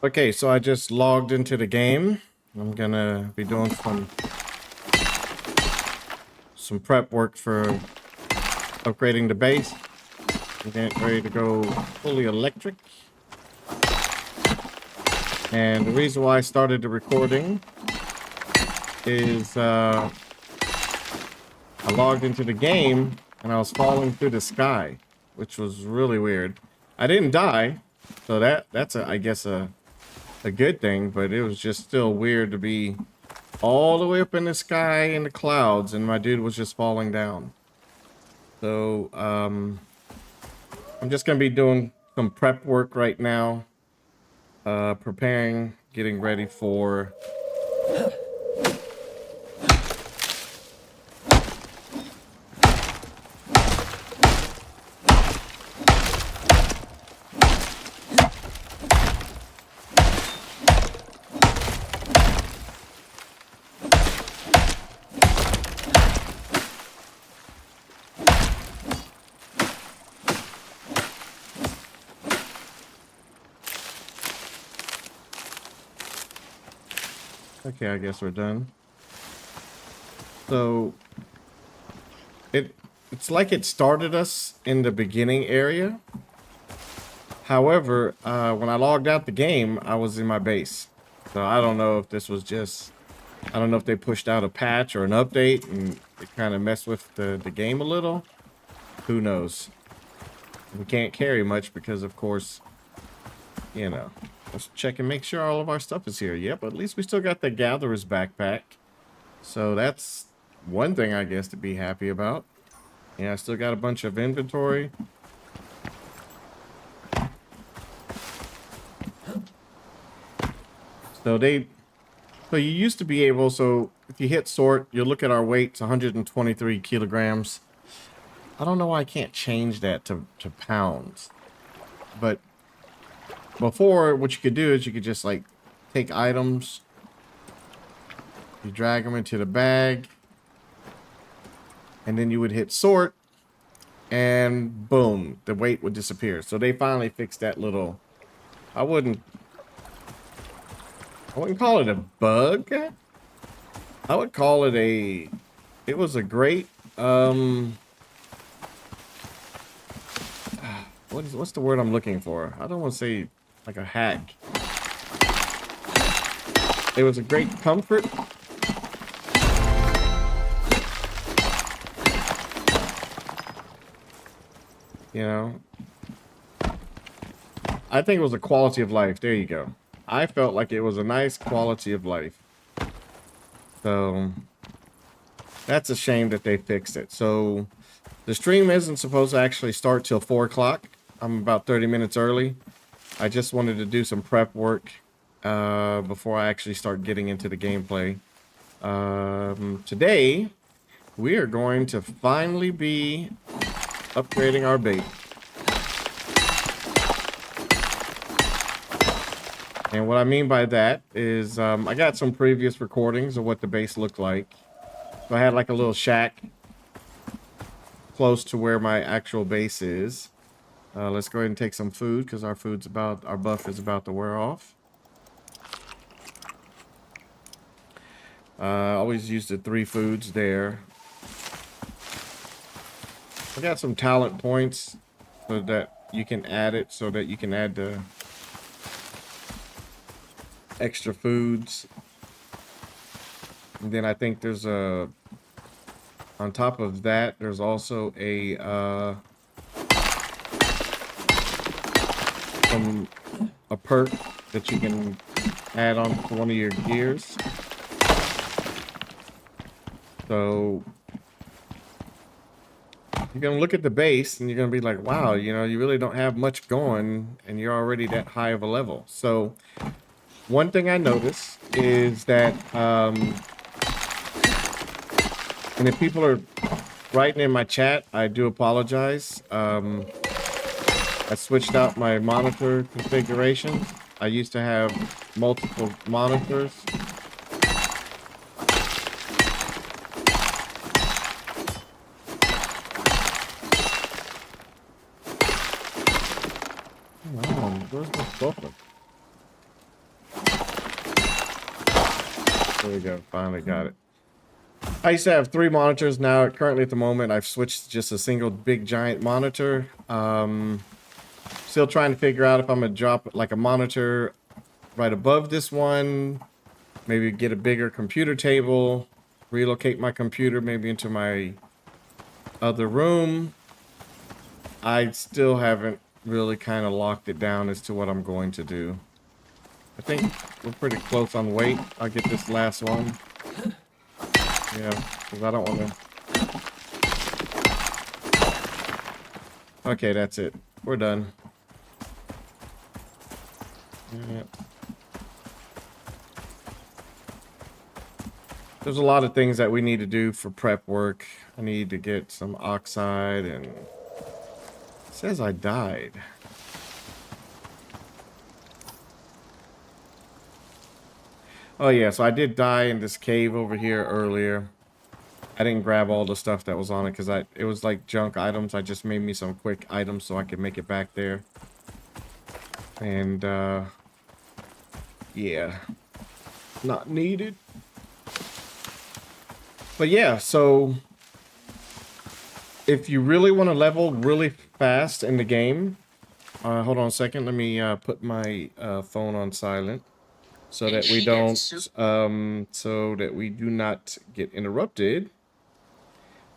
Okay, so I just logged into the game. I'm gonna be doing some prep work for upgrading the base. I'm getting ready to go fully electric. And the reason why I started the recording is I logged into the game and I was falling through the sky, which was really weird. I didn't die, so that's I guess a good thing, but it was just still weird to be all the way up in the sky in the clouds and my dude was just falling down. So I'm just gonna be doing some prep work right now, preparing, getting ready for okay, I guess we're done. So it's like it started us in the beginning area. However, when I logged out the game, I was in my base. So I don't know if this was just, I don't know if they pushed out a patch or an update and it kind of messed with the game a little. Who knows? We can't carry much because, of course, you know, let's check and make sure all of our stuff is here. Yep, at least we still got the Gatherer's backpack. So that's one thing, I guess, to be happy about. Yeah, I still got a bunch of inventory. So you used to be able, so if you hit sort, you'll look at our weights, 123 kilograms. I don't know why I can't change that to pounds. But before, what you could do is you could just like take items, you drag them into the bag, and then you would hit sort, and boom, the weight would disappear. So they finally fixed that little, I wouldn't call it a bug. I would call it it was a great, what's the word I'm looking for? I don't want to say like a hack. It was a great comfort. You know, I think it was a quality of life. There you go. I felt like it was a nice quality of life. So that's a shame that they fixed it. So the stream isn't supposed to actually start till 4 o'clock. I'm about 30 minutes early. I just wanted to do some prep work before I actually start getting into the gameplay. Today, we are going to finally be upgrading our bait. And what I mean by that is I got some previous recordings of what the base looked like. So I had like a little shack close to where my actual base is. Let's go ahead and take some food because our buff is about to wear off. Always use the 3 foods there. I got some talent points so that you can add it, so that you can add the extra foods. And then I think there's on top of that, there's also a perk that you can add on to one of your gears. So you're gonna look at the base and you're gonna be like, wow, you know, you really don't have much going and you're already that high of a level. So one thing I noticed is that, and if people are writing in my chat, I do apologize. I switched out my monitor configuration. I used to have multiple monitors. Where's the buffer? There we go. Finally got it. I used to have 3 monitors. Now, currently at the moment, I've switched to just a single big giant monitor. Still trying to figure out if I'm going to drop like a monitor right above this one. Maybe get a bigger computer table. Relocate my computer maybe into my other room. I still haven't really kind of locked it down as to what I'm going to do. I think we're pretty close on weight. I'll get this last one. Yeah, because I don't want to... Okay, that's it. We're done. Yeah. There's a lot of things that we need to do for prep work. I need to get some oxide and... It says I died. Oh yeah, so I did die in this cave over here earlier. I didn't grab all the stuff that was on it because it was like junk items. I just made me some quick items so I could make it back there. And yeah, not needed. But yeah, so if you really want to level really fast in the game, hold on a second. Let me put my phone on silent. So that we don't, so that we do not get interrupted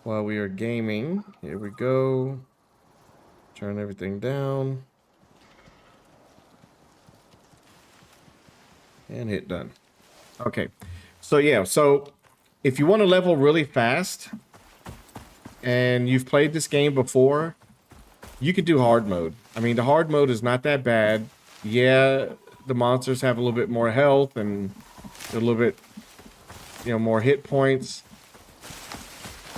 while we are gaming. Here we go. Turn everything down. And hit done. Okay. So yeah, so if you want to level really fast and you've played this game before, you could do hard mode. I mean, the hard mode is not that bad. Yeah, the monsters have a little bit more health and a little bit, you know, more hit points.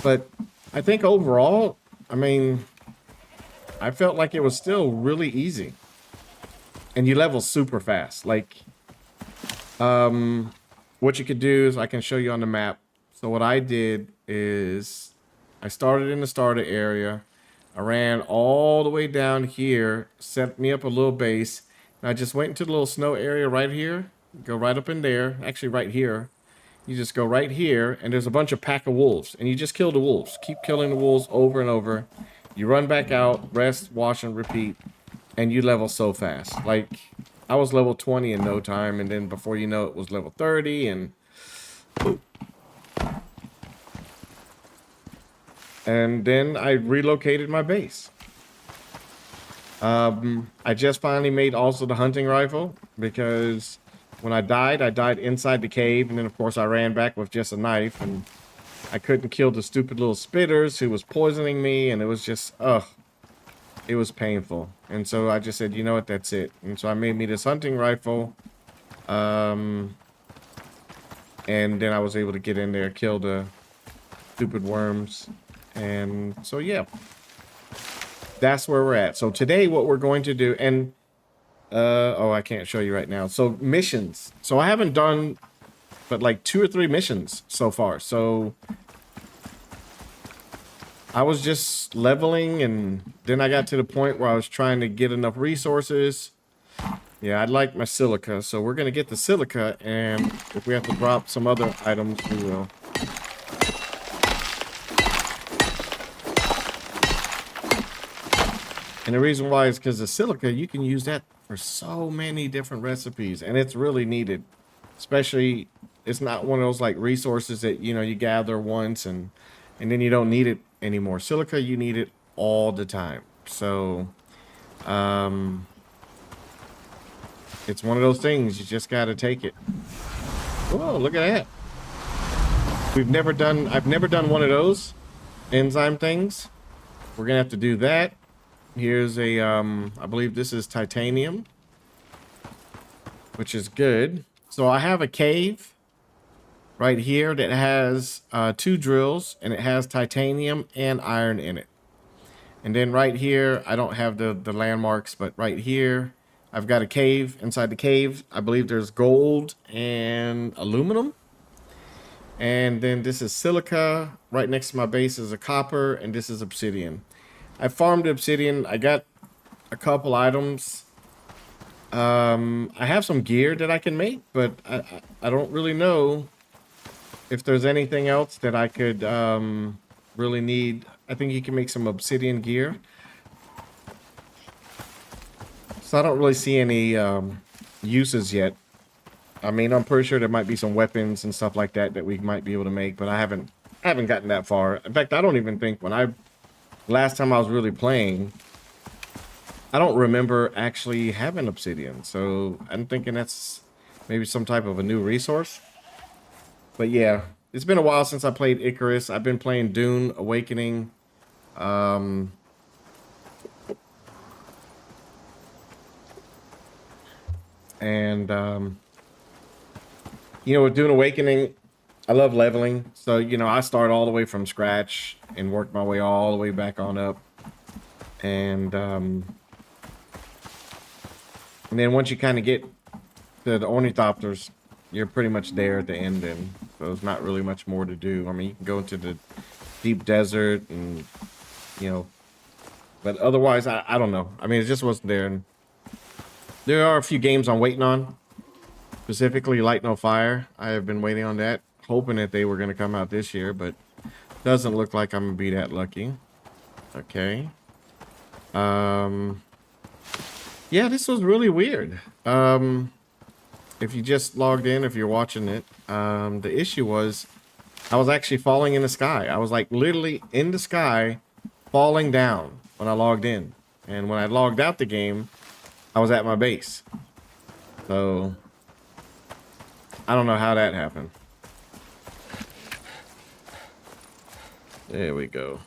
But I think overall, I mean, I felt like it was still really easy. And you level super fast. Like, what you could do is I can show you on the map. So what I did is I started in the starter area. I ran all the way down here, set me up a little base. I just went into the little snow area right here. Go right up in there. Actually, right here. You just go right here, and there's a bunch of pack of wolves. And you just kill the wolves. Keep killing the wolves over and over. You run back out, rest, wash, and repeat. And you level so fast. Like, I was level 20 in no time. And then before you know it, was level 30. And then I relocated my base. I just finally made also the hunting rifle because when I died inside the cave, and then of course I ran back with just a knife, and I couldn't kill the stupid little spitters who was poisoning me, and it was just, it was painful. And so I just said, you know what, that's it. And so I made me this hunting rifle, and then I was able to get in there, kill the stupid worms, and so yeah. That's where we're at. So today what we're going to do, and oh, I can't show you right now. So missions. So I haven't done but like 2 or 3 missions so far. So I was just leveling, and then I got to the point where I was trying to get enough resources. Yeah, I'd like my silica. So we're going to get the silica, and if we have to drop some other items, we will. And the reason why is because the silica, you can use that for so many different recipes, and it's really needed. Especially, it's not one of those like resources that, you know, you gather once and then you don't need it anymore. Silica, you need it all the time. So, it's one of those things, you just got to take it. Whoa, look at that. I've never done one of those enzyme things. We're going to have to do that. Here's a, I believe this is titanium, which is good. So I have a cave right here that has 2 drills, and it has titanium and iron in it. And then right here, I don't have the landmarks, but right here, I've got a cave. Inside the cave, I believe there's gold and aluminum. And then this is silica. Right next to my base is a copper, and this is obsidian. I farmed obsidian. I got a couple items. I have some gear that I can make, but I don't really know if there's anything else that I could really need, I think you can make some obsidian gear. So I don't really see any uses yet. I mean, I'm pretty sure there might be some weapons and stuff like that that we might be able to make, but I haven't gotten that far. In fact, I don't even think last time I was really playing, I don't remember actually having obsidian. So I'm thinking that's maybe some type of a new resource. But yeah, it's been a while since I played Icarus. I've been playing Dune Awakening. And you know, with Dune Awakening, I love leveling. So, you know, I start all the way from scratch and work my way all the way back on up. And then once you kind of get to the ornithopters, you're pretty much there at the end then. So there's not really much more to do. I mean, you can go into the deep desert and, you know, but otherwise, I don't know. I mean, it just wasn't there. And there are a few games I'm waiting on. Specifically, Light No Fire. I have been waiting on that, hoping that they were going to come out this year, but doesn't look like I'm going to be that lucky. Okay. Yeah, this was really weird. If you just logged in, if you're watching it, the issue was I was actually falling in the sky. I was like literally in the sky, falling down when I logged in. And when I logged out the game, I was at my base. So I don't know how that happened. There we go.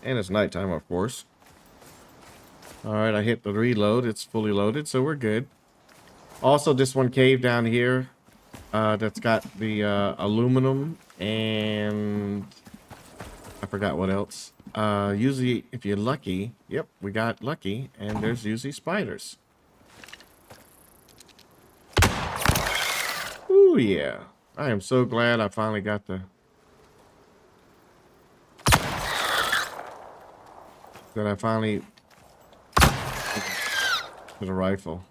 And it's nighttime, of course. All right, I hit the reload. It's fully loaded, so we're good. Also, this one cave down here that's got the aluminum and I forgot what else. Usually, if you're lucky, yep, we got lucky, and there's usually spiders. Ooh, yeah. I am so glad I finally got that I finally to the rifle.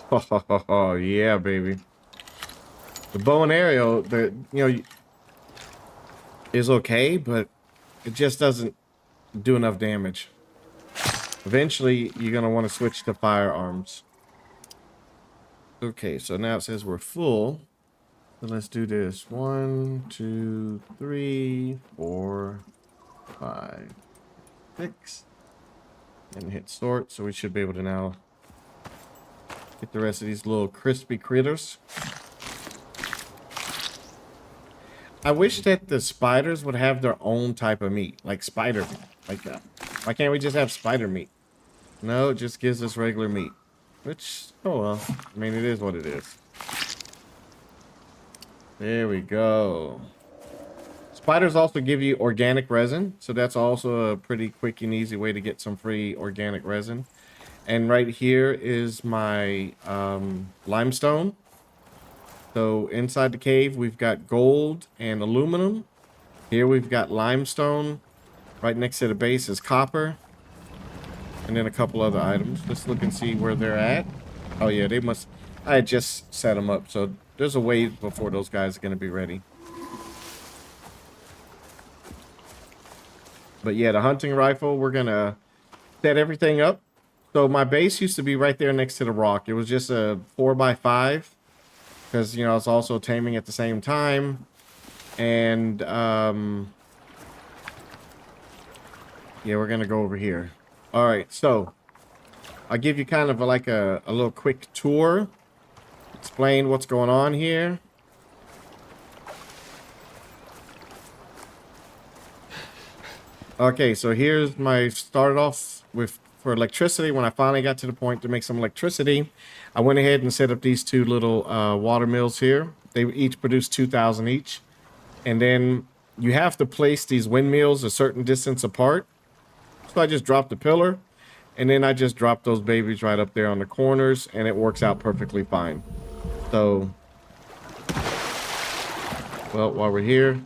Oh, yeah, baby. The bow and arrow, is okay, but it just doesn't do enough damage. Eventually, you're going to want to switch to firearms. Okay, so now it says we're full. So let's do this. 1, 2, 3, 4, 5, 6. And hit sort, so we should be able to now get the rest of these little crispy critters. I wish that the spiders would have their own type of meat, like spider meat, like that. Why can't we just have spider meat? No, it just gives us regular meat. Which, oh well, I mean, it is what it is. There we go. Spiders also give you organic resin, so that's also a pretty quick and easy way to get some free organic resin. And right here is my limestone. So inside the cave, we've got gold and aluminum. Here we've got limestone. Right next to the base is copper. And then a couple other items. Let's look and see where they're at. Oh yeah, they must... I had just set them up, so there's a way before those guys are going to be ready. But yeah, the hunting rifle, we're going to set everything up. So my base used to be right there next to the rock. It was just a 4x5. Because, you know, I was also taming at the same time. And, yeah, we're going to go over here. All right, so I'll give you kind of like a little quick tour. Explain what's going on here. Okay, so here's my started off with for electricity. When I finally got to the point to make some electricity, I went ahead and set up these two little water mills here. They each produce 2,000 each. And then you have to place these windmills a certain distance apart. So I just dropped the pillar, and then I just dropped those babies right up there on the corners, and it works out perfectly fine. So, well, while we're here,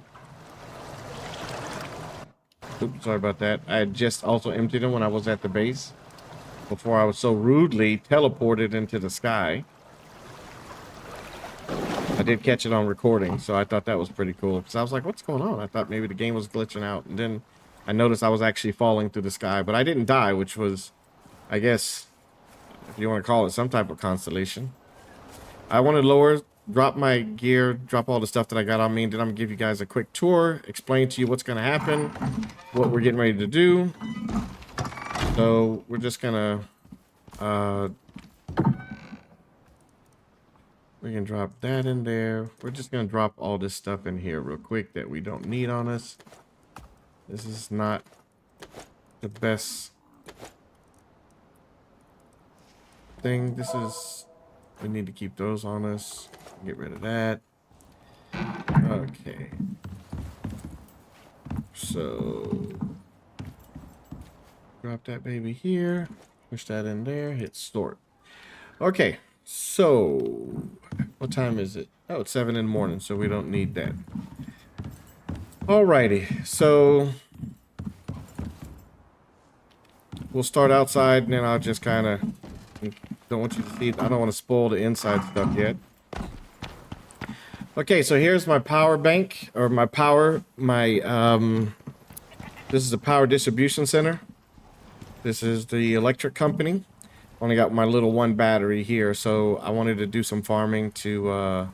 oops, sorry about that. I had just also emptied them when I was at the base before I was so rudely teleported into the sky. did catch it on recording, so I thought that was pretty cool. Because I was like, what's going on? I thought maybe the game was glitching out. And then I noticed I was actually falling through the sky. But I didn't die, which was, I guess, if you want to call it some type of constellation. I want to lower, drop my gear, drop all the stuff that I got on me. And then I'm going to give you guys a quick tour, explain to you what's going to happen, what we're getting ready to do. So we're just going to... we can drop that in there. We're just going to drop all this stuff in here real quick that we don't need on us. This is not the best thing. This is... we need to keep those on us. Get rid of that. Okay. So... drop that baby here. Push that in there. Hit sort. Okay. So, what time is it? Oh, it's 7 in the morning, so we don't need that. Alrighty, so we'll start outside, and then I'll just kind of don't want you to see. I don't want to spoil the inside stuff yet. Okay, so here's my power bank, or my power. This is a power distribution center. This is the electric company. Only got my little one battery here, so I wanted to do some farming to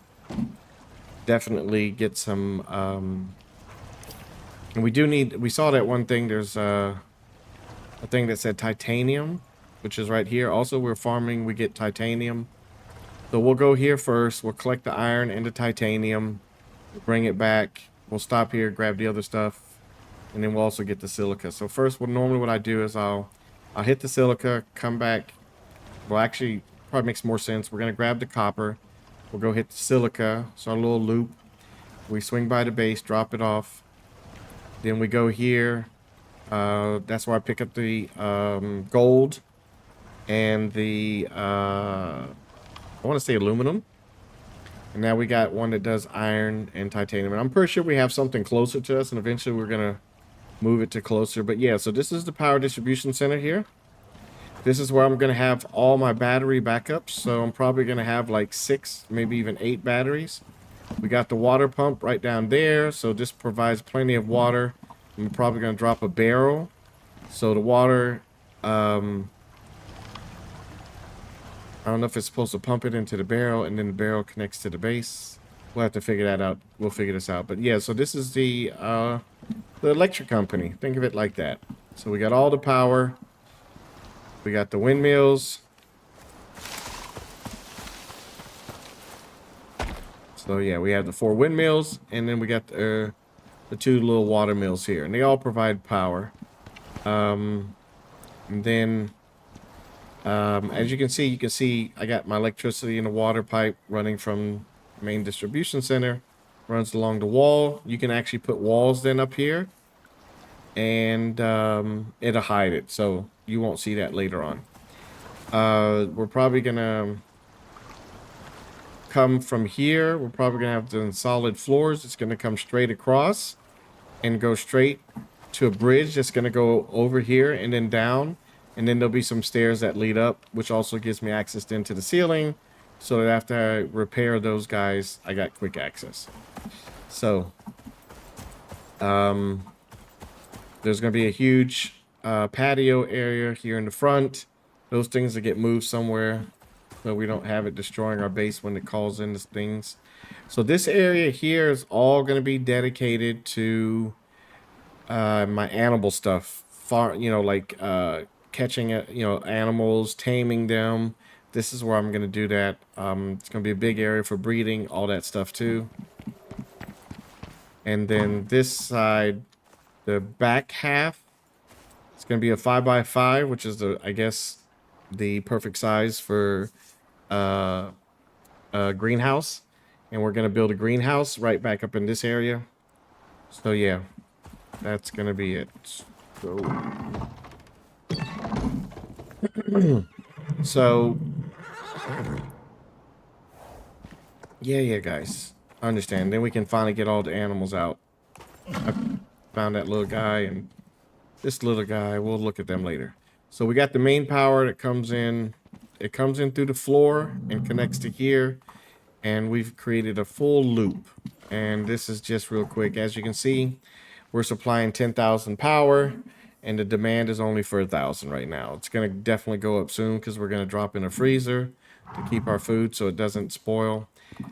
definitely get some and we saw that one thing. There's a thing that said titanium, which is right here. Also, we're farming, we get titanium. So we'll go here first, we'll collect the iron and the titanium, bring it back, we'll stop here, grab the other stuff, and then we'll also get the silica. So first, normally what I do is I'll hit the silica, come back. Well, actually, probably makes more sense. We're going to grab the copper. We'll go hit the silica. So our little loop. We swing by the base, drop it off. Then we go here. That's where I pick up the gold and the, I want to say aluminum. And now we got one that does iron and titanium. And I'm pretty sure we have something closer to us. And eventually we're going to move it to closer. But yeah, so this is the power distribution center here. This is where I'm going to have all my battery backups. So I'm probably going to have like 6, maybe even 8 batteries. We got the water pump right down there. So this provides plenty of water. I'm probably going to drop a barrel. So the water, I don't know if it's supposed to pump it into the barrel and then the barrel connects to the base. We'll have to figure that out. We'll figure this out. But yeah, so this is the electric company. Think of it like that. So we got all the power. We got the windmills. So yeah, we have the 4 windmills, and then we got the 2 little water mills here, and they all provide power. And then, as you can see I got my electricity in the water pipe running from the main distribution center, runs along the wall. You can actually put walls then up here, and it'll hide it, so you won't see that later on. We're probably gonna come from here. We're probably gonna have the solid floors. It's gonna come straight across and go straight to a bridge that's gonna go over here and then down, and then there'll be some stairs that lead up, which also gives me access into the ceiling, so that after I repair those guys, I got quick access. So there's gonna be a huge patio area here in the front. Those things that get moved somewhere so we don't have it destroying our base when it calls in the things. So this area here is all going to be dedicated to my animal stuff. Like catching animals, taming them. This is where I'm going to do that. It's going to be a big area for breeding, all that stuff too. And then this side, the back half, it's going to be a 5x5, which is I guess the perfect size for a greenhouse. And we're going to build a greenhouse right back up in this area. So yeah, that's going to be it. So yeah guys, I understand. Then we can finally get all the animals out. I found that little guy and this little guy. We'll look at them later. So we got the main power that comes in. It comes in through the floor and connects to here. and we've created a full loop. And this is just real quick. As you can see, we're supplying 10,000 power, and the demand is only for 1,000 right now. It's going to definitely go up soon because we're going to drop in a freezer to keep our food so it doesn't spoil.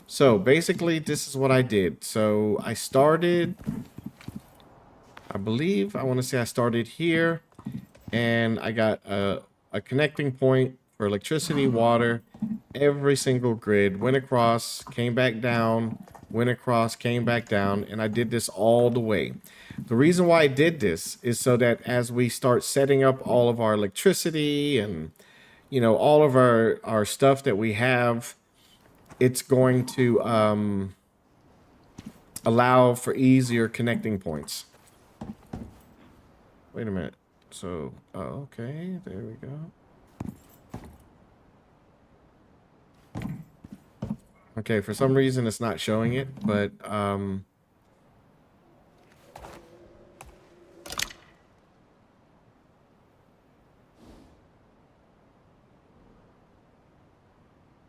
So basically, this is what I did. So I started, I believe, I want to say I started here, and I got a connecting point for electricity, water, every single grid, went across, came back down, went across, came back down, and I did this all the way. The reason why I did this is so that as we start setting up all of our electricity and, you know, all of our stuff that we have, it's going to allow for easier connecting points. Wait a minute. So, okay, there we go. Okay, for some reason it's not showing it, but I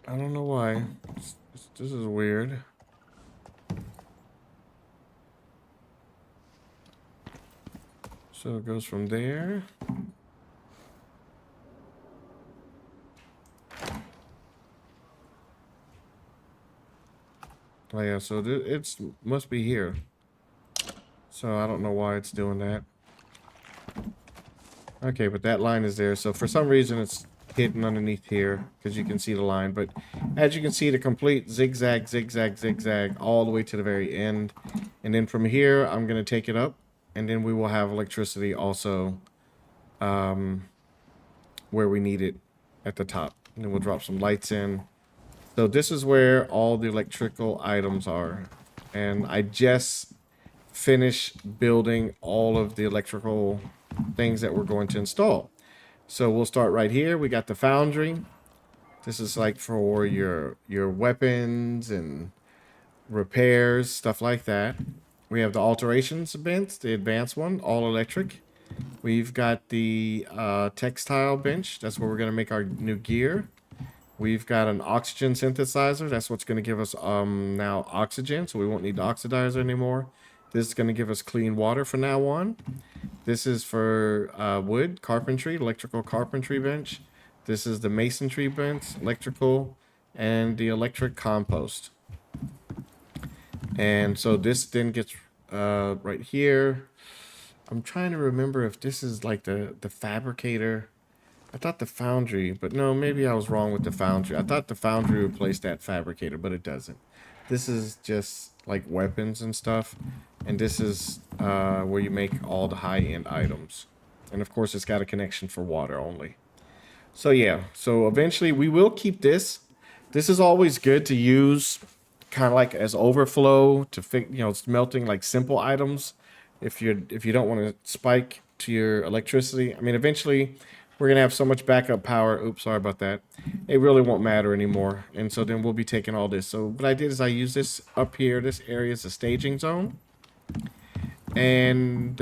don't know why. This is weird. So it goes from there. Oh yeah, so it's must be here. So I don't know why it's doing that. Okay, but that line is there. So for some reason it's hidden underneath here because you can see the line. But as you can see, the complete zigzag, zigzag, zigzag all the way to the very end. And then from here, I'm going to take it up. And then we will have electricity also where we need it at the top. And then we'll drop some lights in. So this is where all the electrical items are. And I just finished building all of the electrical things that we're going to install. So we'll start right here. We got the foundry. This is like for your weapons and repairs, stuff like that. We have the alterations bench, the advanced one, all electric. We've got the textile bench. That's where we're going to make our new gear. We've got an oxygen synthesizer. That's what's going to give us now oxygen, so we won't need the oxidizer anymore. This is going to give us clean water from now on. This is for wood, carpentry, electrical carpentry bench. This is the masonry bench, electrical, and the electric compost. And so this then gets right here. I'm trying to remember if this is like the fabricator. I thought the foundry, but no, maybe I was wrong with the foundry. I thought the foundry replaced that fabricator, but it doesn't. This is just like weapons and stuff. And this is where you make all the high-end items. And of course, it's got a connection for water only. So yeah, so eventually we will keep this. This is always good to use kind of like as overflow to smelting like simple items. If you don't want to spike to your electricity. I mean, eventually we're going to have so much backup power. Oops, sorry about that. It really won't matter anymore. And so then we'll be taking all this. So what I did is I used this up here. This area is a staging zone. And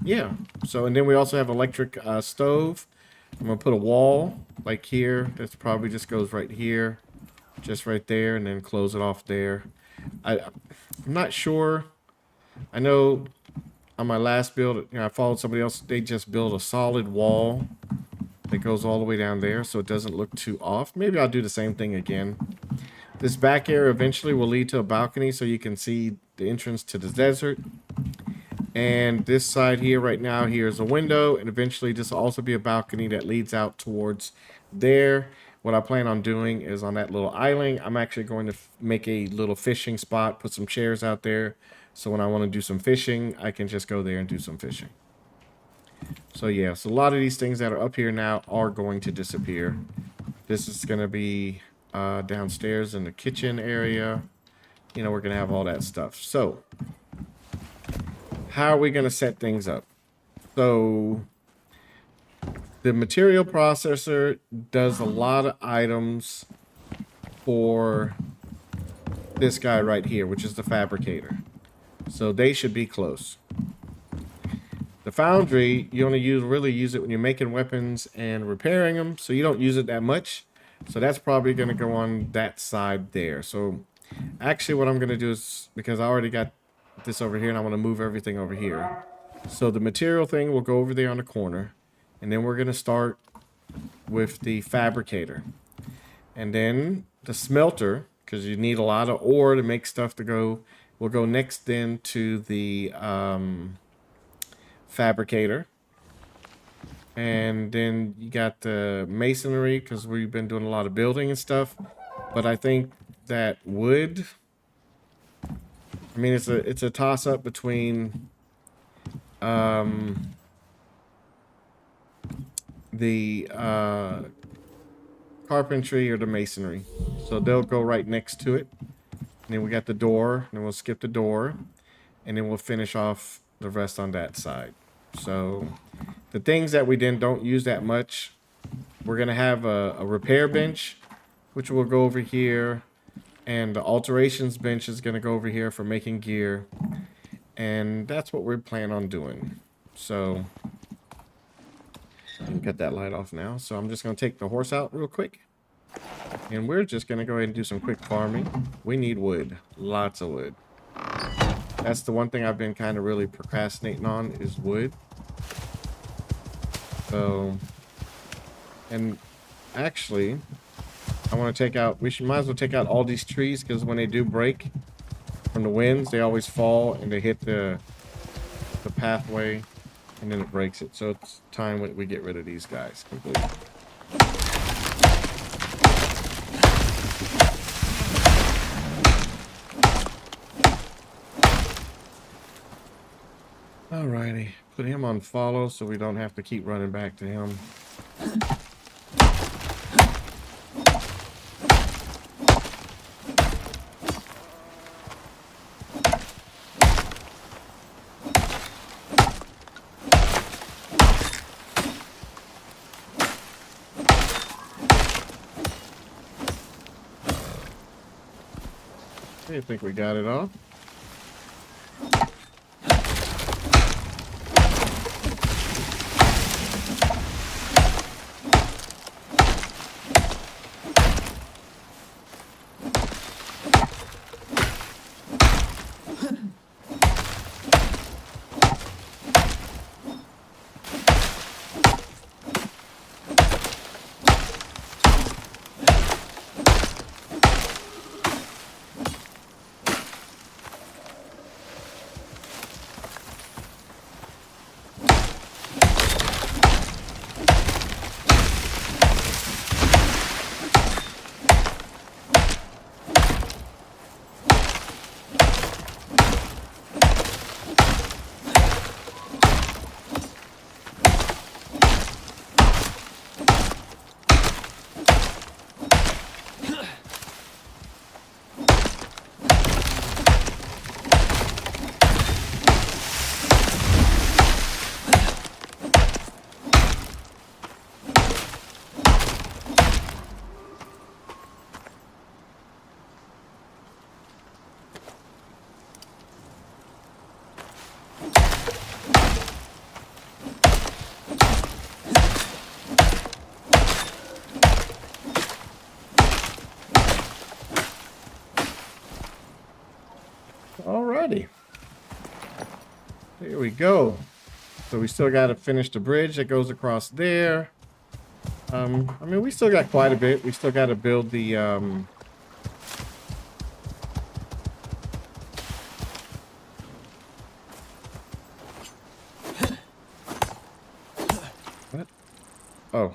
yeah. So, and then we also have electric stove. I'm going to put a wall like here. That's probably just goes right here. Just right there. And then close it off there. I'm not sure. I know on my last build, I followed somebody else. They just built a solid wall that goes all the way down there, so it doesn't look too off. Maybe I'll do the same thing again. This back area eventually will lead to a balcony, so you can see the entrance to the desert. And this side here, right now, here is a window, and eventually this will also be a balcony that leads out towards there. What I plan on doing is on that little island, I'm actually going to make a little fishing spot, put some chairs out there. So when I want to do some fishing, I can just go there and do some fishing. So yeah, so a lot of these things that are up here now are going to disappear. This is going to be downstairs in the kitchen area. You know, we're going to have all that stuff. So how are we going to set things up? So the material processor does a lot of items for this guy right here, which is the fabricator. So they should be close. The foundry, you only really use it when you're making weapons and repairing them, so you don't use it that much. So that's probably going to go on that side there. So actually what I'm going to do is, because I already got this over here and I want to move everything over here. So the material thing will go over there on the corner. And then we're going to start with the fabricator. And then the smelter, because you need a lot of ore to make stuff to go, will go next then to the fabricator. And then you got the masonry, because we've been doing a lot of building and stuff. But I think that wood, I mean, it's a toss up between the carpentry or the masonry. So they'll go right next to it. And then we got the door, and then we'll skip the door, and then we'll finish off the rest on that side. So the things that we then don't use that much, we're going to have a repair bench, which will go over here. And the alterations bench is going to go over here for making gear. And that's what we're planning on doing. So I can cut that light off now. So I'm just going to take the horse out real quick. And we're just going to go ahead and do some quick farming. We need wood. Lots of wood. That's the one thing I've been kind of really procrastinating on is wood. So, and actually, I want to take out, might as well take out all these trees, because when they do break from the winds, they always fall and they hit the pathway and then it breaks it. So it's time we get rid of these guys completely. Alrighty, put him on follow so we don't have to keep running back to him. I think we got it all. Alrighty. There we go. So we still got to finish the bridge that goes across there. I mean, we still got quite a bit. We still got to build the what? Oh.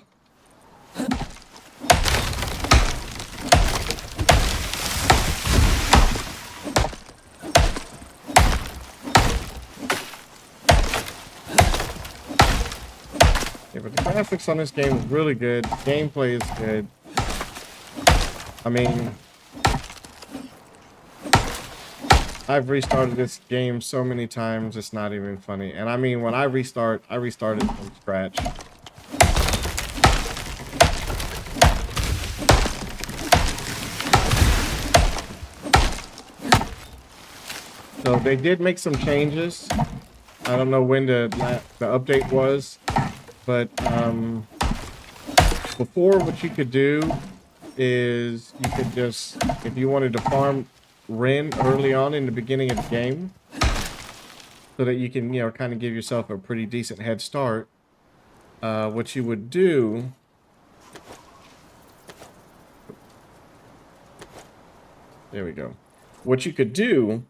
Yeah, but the graphics on this game is really good. Gameplay is good. I mean, I've restarted this game so many times, it's not even funny. And I mean, when I restart it from scratch. So they did make some changes. I don't know when the update was, but before what you could do is you could just, if you wanted to farm Ren early on in the beginning of the game, so that you can, kind of give yourself a pretty decent head start, what you would do, there we go. What you could do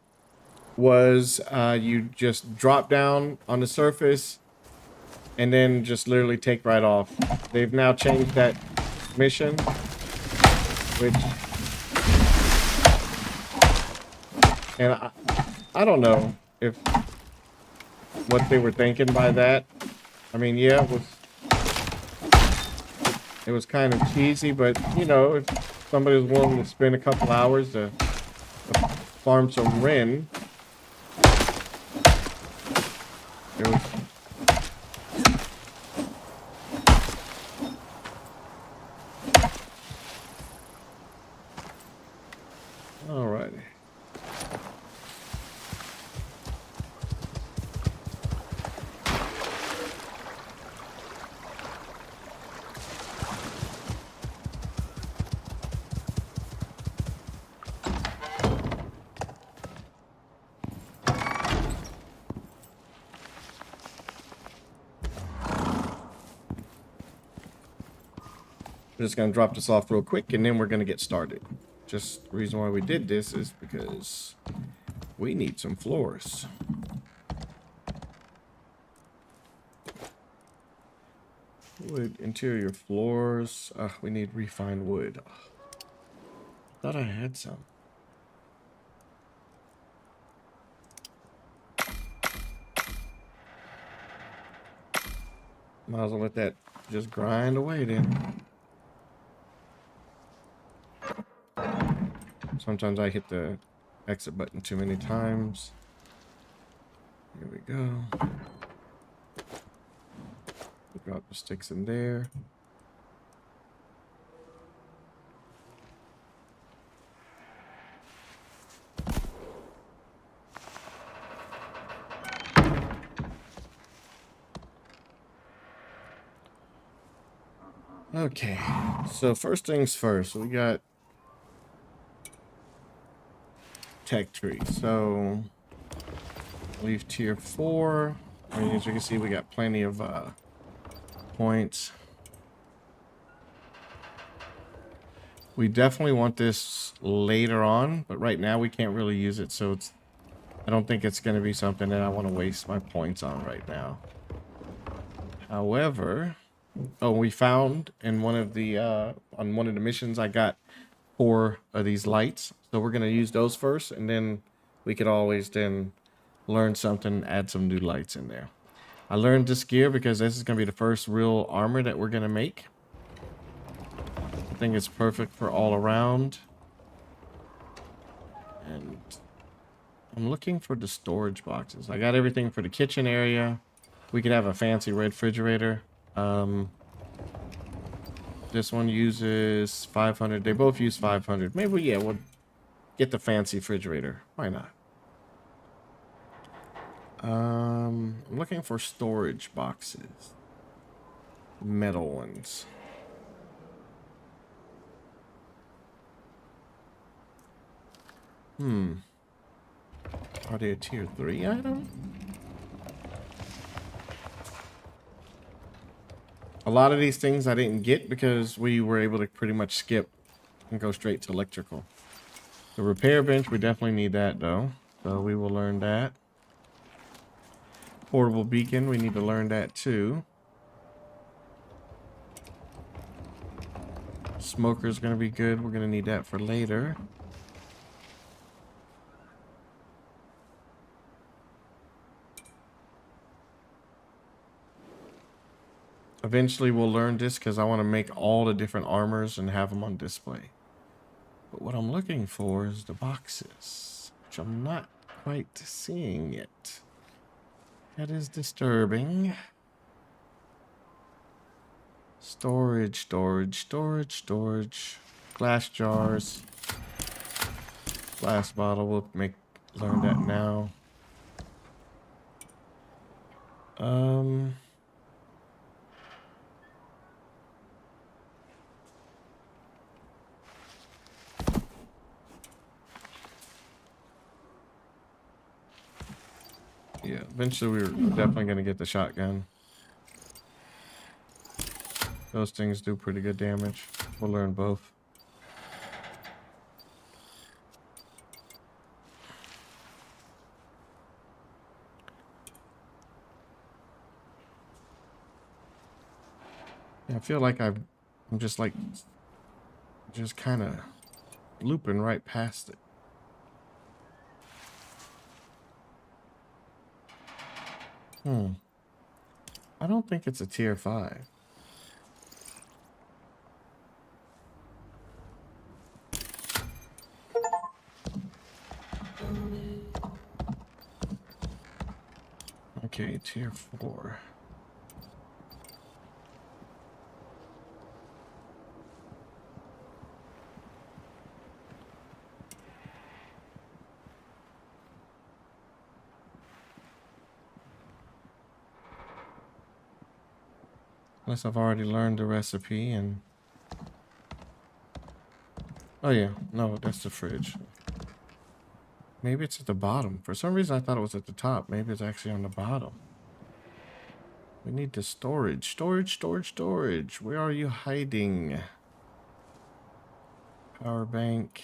was you just drop down on the surface and then just literally take right off. They've now changed that mission, which, and I don't know if what they were thinking by that. I mean, yeah, it was kind of cheesy, but if somebody was willing to spend a couple hours to farm some Ren, it was. Alrighty. We're just going to drop this off real quick and then we're going to get started. Just the reason why we did this is because we need some floors. Wood, interior floors. We need refined wood. Thought I had some. Might as well let that just grind away then. Sometimes I hit the exit button too many times. Here we go. Drop the sticks in there. Okay, so first things first, we got tech tree. So leave tier 4. I mean, as you can see, we got plenty of points. We definitely want this later on, but right now we can't really use it, so I don't think it's going to be something that I want to waste my points on right now. However, we found in one of the on one of the missions I got 4 of these lights, so we're going to use those first, and then we could always then learn something, add some new lights in there. I learned this gear because this is going to be the first real armor that we're going to make. I think it's perfect for all around. And I'm looking for the storage boxes. I got everything for the kitchen area. We could have a fancy refrigerator. This one uses 500. They both use 500. Maybe, yeah, we'll get the fancy refrigerator. Why not? I'm looking for storage boxes. Metal ones. Are they a tier 3 item? A lot of these things I didn't get because we were able to pretty much skip and go straight to electrical. The repair bench, we definitely need that though. So we will learn that. Portable beacon, we need to learn that too. Smoker's gonna be good. We're gonna need that for later. Eventually we'll learn this because I want to make all the different armors and have them on display. But what I'm looking for is the boxes, which I'm not quite seeing yet. That is disturbing. Storage, storage, storage, storage. Glass jars. Glass bottle, we'll learn that now. Yeah, eventually we're definitely gonna get the shotgun. Those things do pretty good damage. We'll learn both. Yeah, I feel like I'm just like, just kind of looping right past it. I don't think it's a tier 5. Okay, tier 4. Unless I've already learned the recipe and... Oh yeah, no, that's the fridge. Maybe it's at the bottom. For some reason I thought it was at the top. Maybe it's actually on the bottom. We need the storage. Storage. Where are you hiding? Power bank.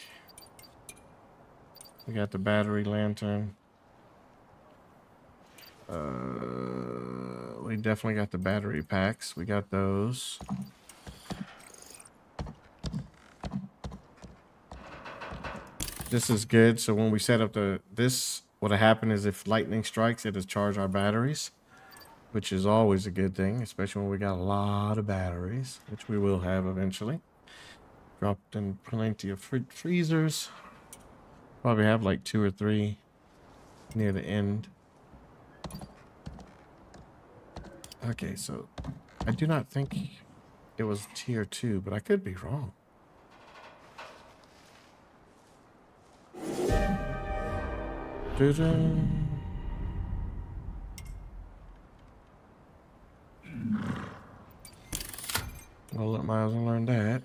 We got the battery lantern. We definitely got the battery packs. We got those. This is good. So when we set up this, what'll happen is if lightning strikes, it'll charge our batteries, which is always a good thing, especially when we got a lot of batteries, which we will have eventually. Dropped in plenty of freezers. Probably have like 2 or 3 near the end. Okay, so I do not think it was tier 2, but I could be wrong. I'll let Miles learn that.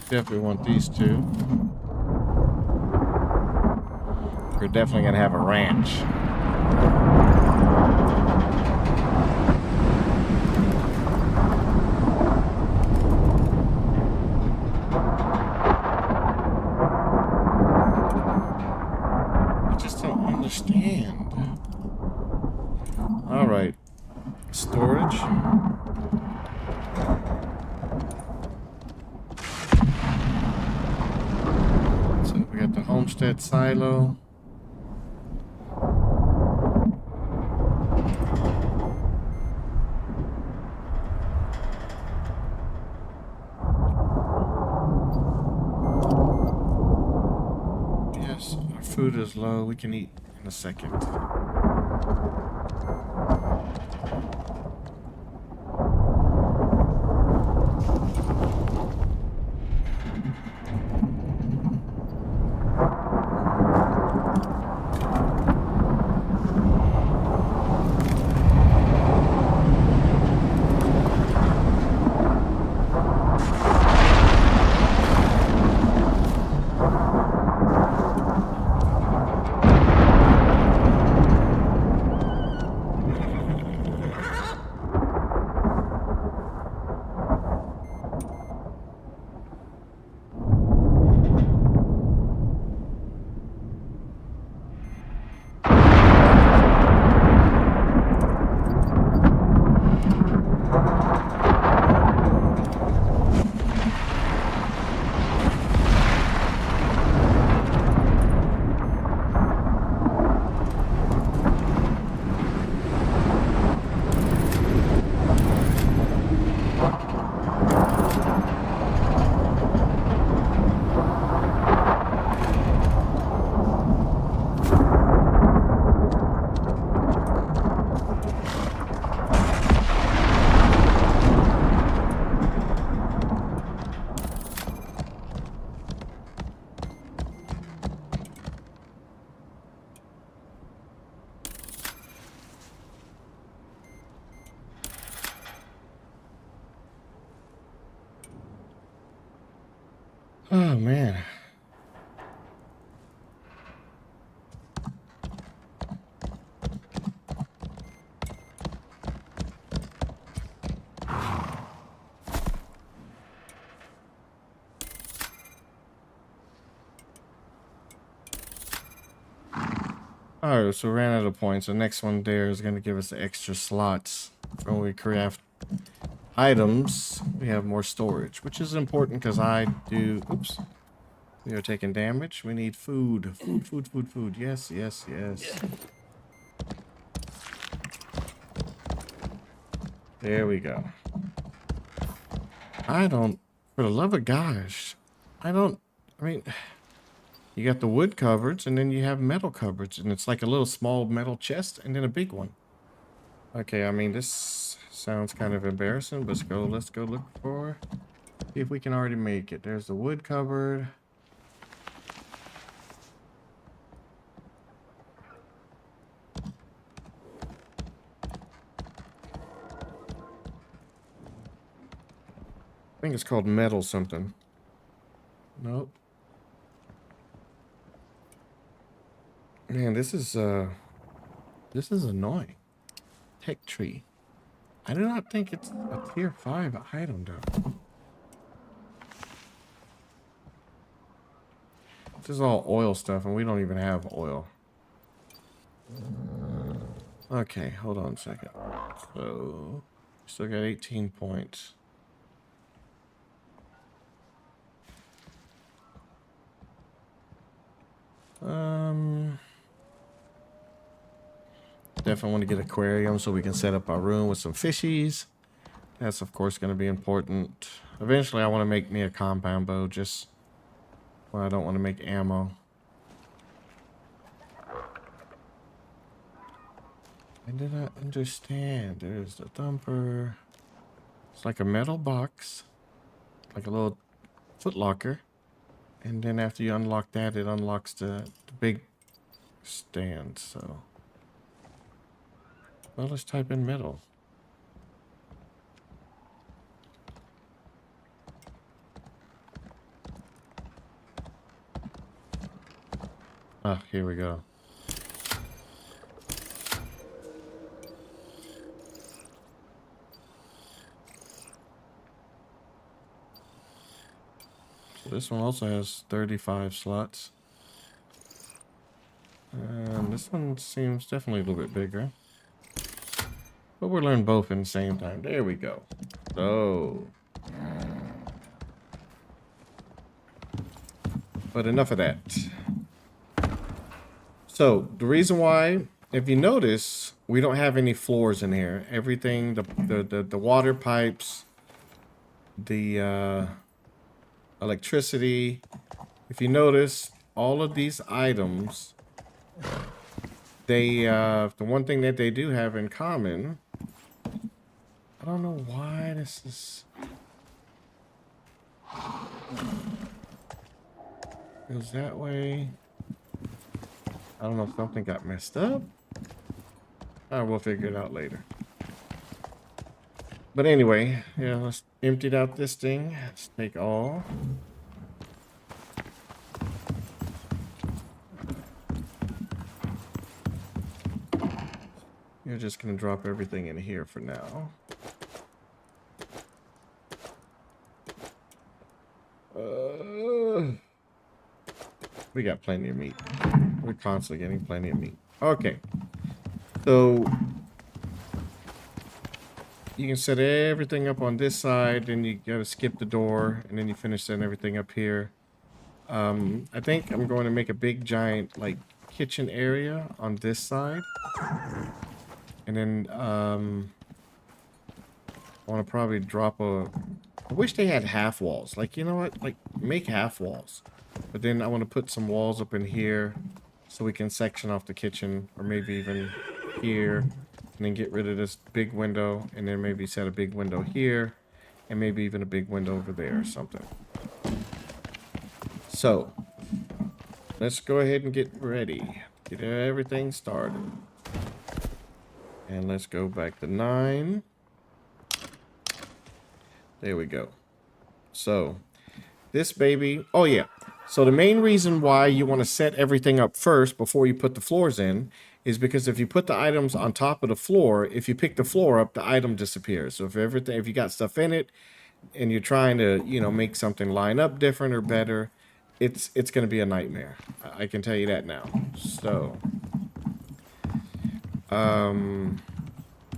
Definitely want these 2. We're definitely gonna have a ranch. I just don't understand. All right, storage. We got the homestead silo. Yes, our food is low. We can eat in a second. Oh man. Alright, so we ran out of points. The next one there is going to give us the extra slots. When we craft items, we have more storage, which is important because I do... Oops. We are taking damage. We need food. Food, food, food, food. Yes, yes, yes. There we go. I don't... For the love of gosh. I mean... You got the wood cupboards, and then you have metal cupboards, and it's like a little small metal chest, and then a big one. Okay, I mean, this sounds kind of embarrassing, but let's go look for... See if we can already make it. There's the wood cupboard. I think it's called metal something. Nope. Man, this is annoying. Tech tree. I do not think it's a tier 5 item though. This is all oil stuff and we don't even have oil. Okay, hold on a second. So, still got 18 points. Definitely want to get an aquarium so we can set up our room with some fishies. That's of course going to be important. Eventually I want to make me a compound bow just when I don't want to make ammo. I did not understand. There's the thumper. It's like a metal box. Like a little foot locker. And then after you unlock that, it unlocks the big stand, so... Well, let's type in metal. Ah, here we go. So this one also has 35 slots. And this one seems definitely a little bit bigger. But we'll learn both in the same time. There we go. So. But enough of that. So, the reason why, if you notice, we don't have any floors in here. Everything, the water pipes, the electricity. If you notice, all of these items, they, the one thing that they do have in common, I don't know why this is... Goes that way. I don't know if something got messed up. We'll figure it out later. But anyway, yeah, let's empty out this thing. Let's take all. You're just gonna drop everything in here for now. We got plenty of meat. We're constantly getting plenty of meat. Okay. So you can set everything up on this side, then you gotta skip the door, and then you finish setting everything up here. I think I'm going to make a big giant like kitchen area on this side. And then I want to probably drop a... I wish they had half walls. Like, you know what? Like, make half walls. But then I want to put some walls up in here so we can section off the kitchen, or maybe even here, and then get rid of this big window, and then maybe set a big window here, and maybe even a big window over there or something. So, let's go ahead and get ready. Get everything started. And let's go back to 9. There we go. So, this baby. Oh yeah. So the main reason why you want to set everything up first before you put the floors in is because if you put the items on top of the floor, if you pick the floor up, the item disappears. So if you got stuff in it and you're trying to, make something line up different or better, it's going to be a nightmare. I can tell you that now. So,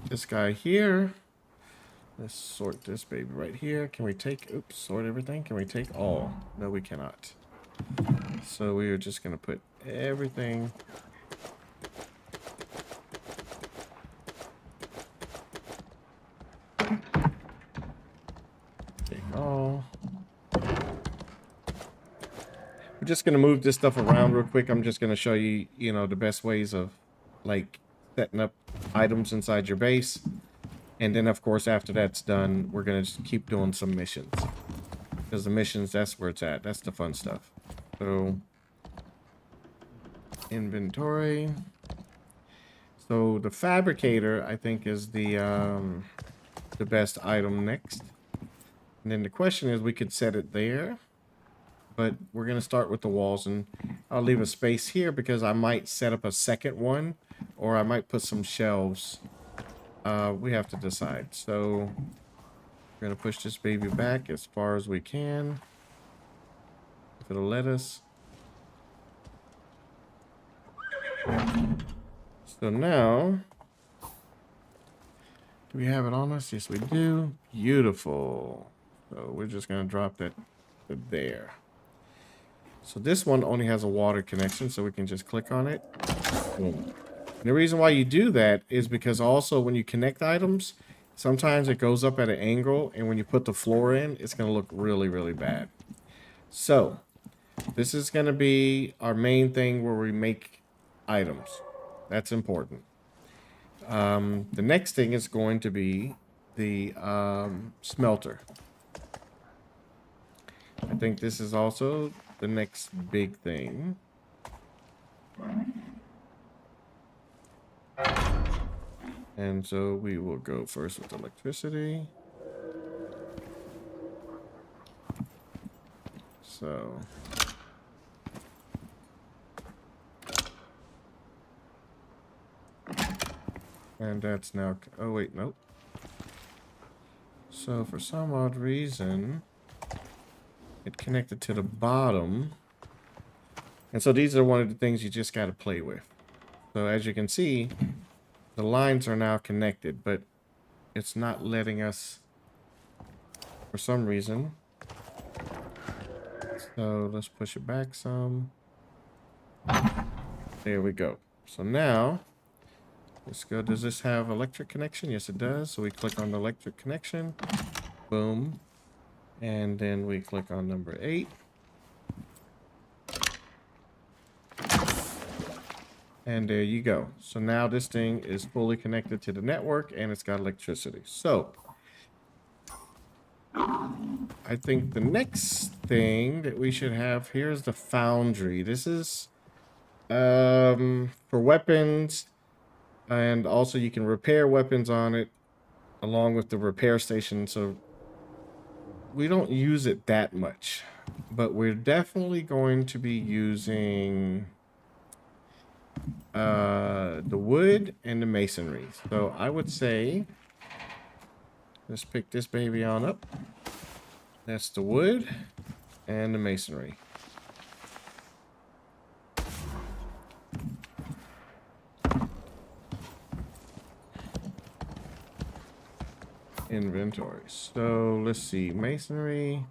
this guy here, let's sort this baby right here. Can we take, sort everything? Can we take all? No, we cannot. So we are just going to put everything. Take all. We're just going to move this stuff around real quick. I'm just going to show you, the best ways of like setting up items inside your base. And then, of course, after that's done, we're going to just keep doing some missions. Because the missions, that's where it's at. That's the fun stuff. So, inventory. So, the fabricator, I think, is the best item next. And then the question is, we could set it there. But we're going to start with the walls. And I'll leave a space here because I might set up a second one. Or I might put some shelves. We have to decide. So we're going to push this baby back as far as we can. If it'll let us. So now, do we have it on us? Yes, we do. Beautiful. So we're just going to drop that to there. So this one only has a water connection, so we can just click on it. Boom. And the reason why you do that is because also when you connect items, sometimes it goes up at an angle, and when you put the floor in, it's going to look really, really bad. So this is going to be our main thing where we make items. That's important. The next thing is going to be the smelter. I think this is also the next big thing. And so we will go first with electricity. So. And that's now, oh wait, nope. So for some odd reason, it connected to the bottom. And so these are one of the things you just got to play with. So as you can see, the lines are now connected, but it's not letting us for some reason. So let's push it back some. There we go. So now, let's go. Does this have electric connection? Yes, it does. So we click on the electric connection. Boom. And then we click on number 8. And there you go. So now this thing is fully connected to the network and it's got electricity. So I think the next thing that we should have here is the foundry. This is for weapons, and also you can repair weapons on it along with the repair station. So we don't use it that much, but we're definitely going to be using the wood and the masonry. So I would say let's pick this baby on up. That's the wood and the masonry. Inventory. So let's see, masonry.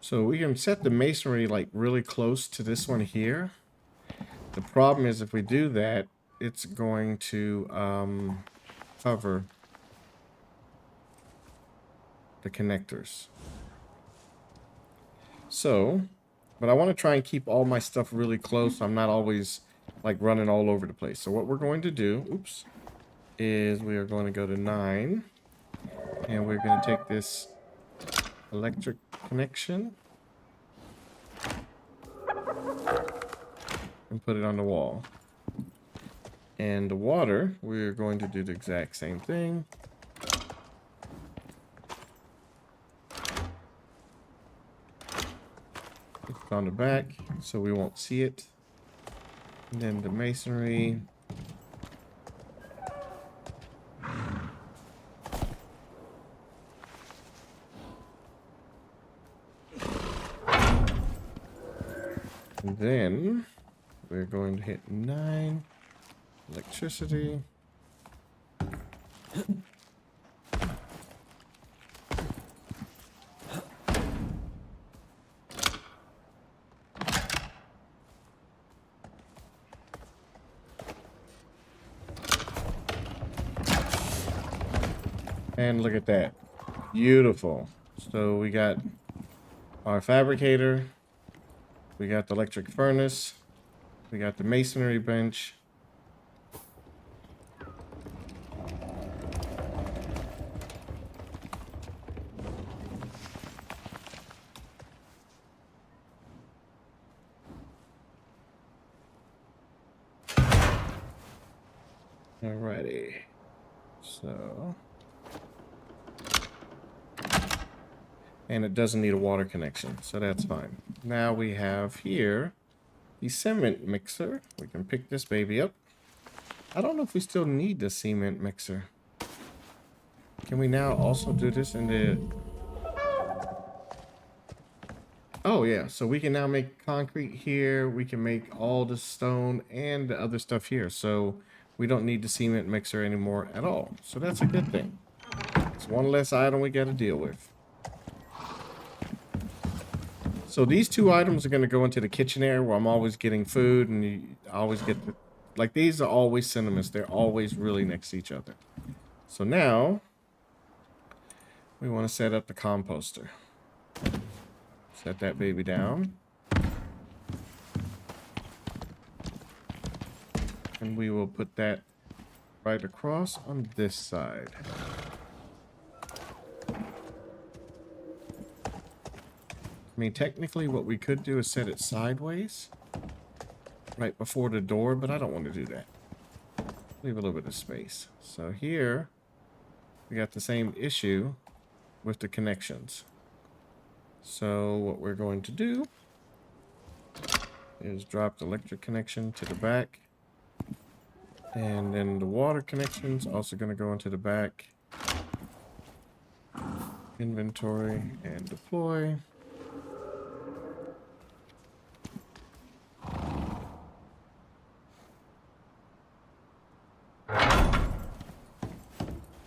So we can set the masonry like really close to this one here. The problem is if we do that, it's going to cover the connectors. So, but I want to try and keep all my stuff really close. I'm not always like running all over the place. So what we're going to do, is we are going to go to 9. And we're going to take this electric connection. and put it on the wall. And the water, we're going to do the exact same thing. Put it on the back so we won't see it. And then the masonry. And then we're going to hit 9 electricity. And look at that. Beautiful. So we got our fabricator. We got the electric furnace. We got the masonry bench. Alrighty. So. And it doesn't need a water connection, so that's fine. Now we have here the cement mixer. We can pick this baby up. I don't know if we still need the cement mixer. Can we now also do this in the... Oh yeah, so we can now make concrete here. We can make all the stone and the other stuff here. So we don't need the cement mixer anymore at all. So that's a good thing. It's one less item we got to deal with. So these 2 items are going to go into the kitchen area where I'm always getting food, and you always get the, like, these are always cinnamons. They're always really next to each other. So now we want to set up the composter. Set that baby down. And we will put that right across on this side. I mean, technically what we could do is set it sideways right before the door, but I don't want to do that. Leave a little bit of space. So here we got the same issue with the connections. So what we're going to do is drop the electric connection to the back. And then the water connection's also going to go into the back. Inventory and deploy.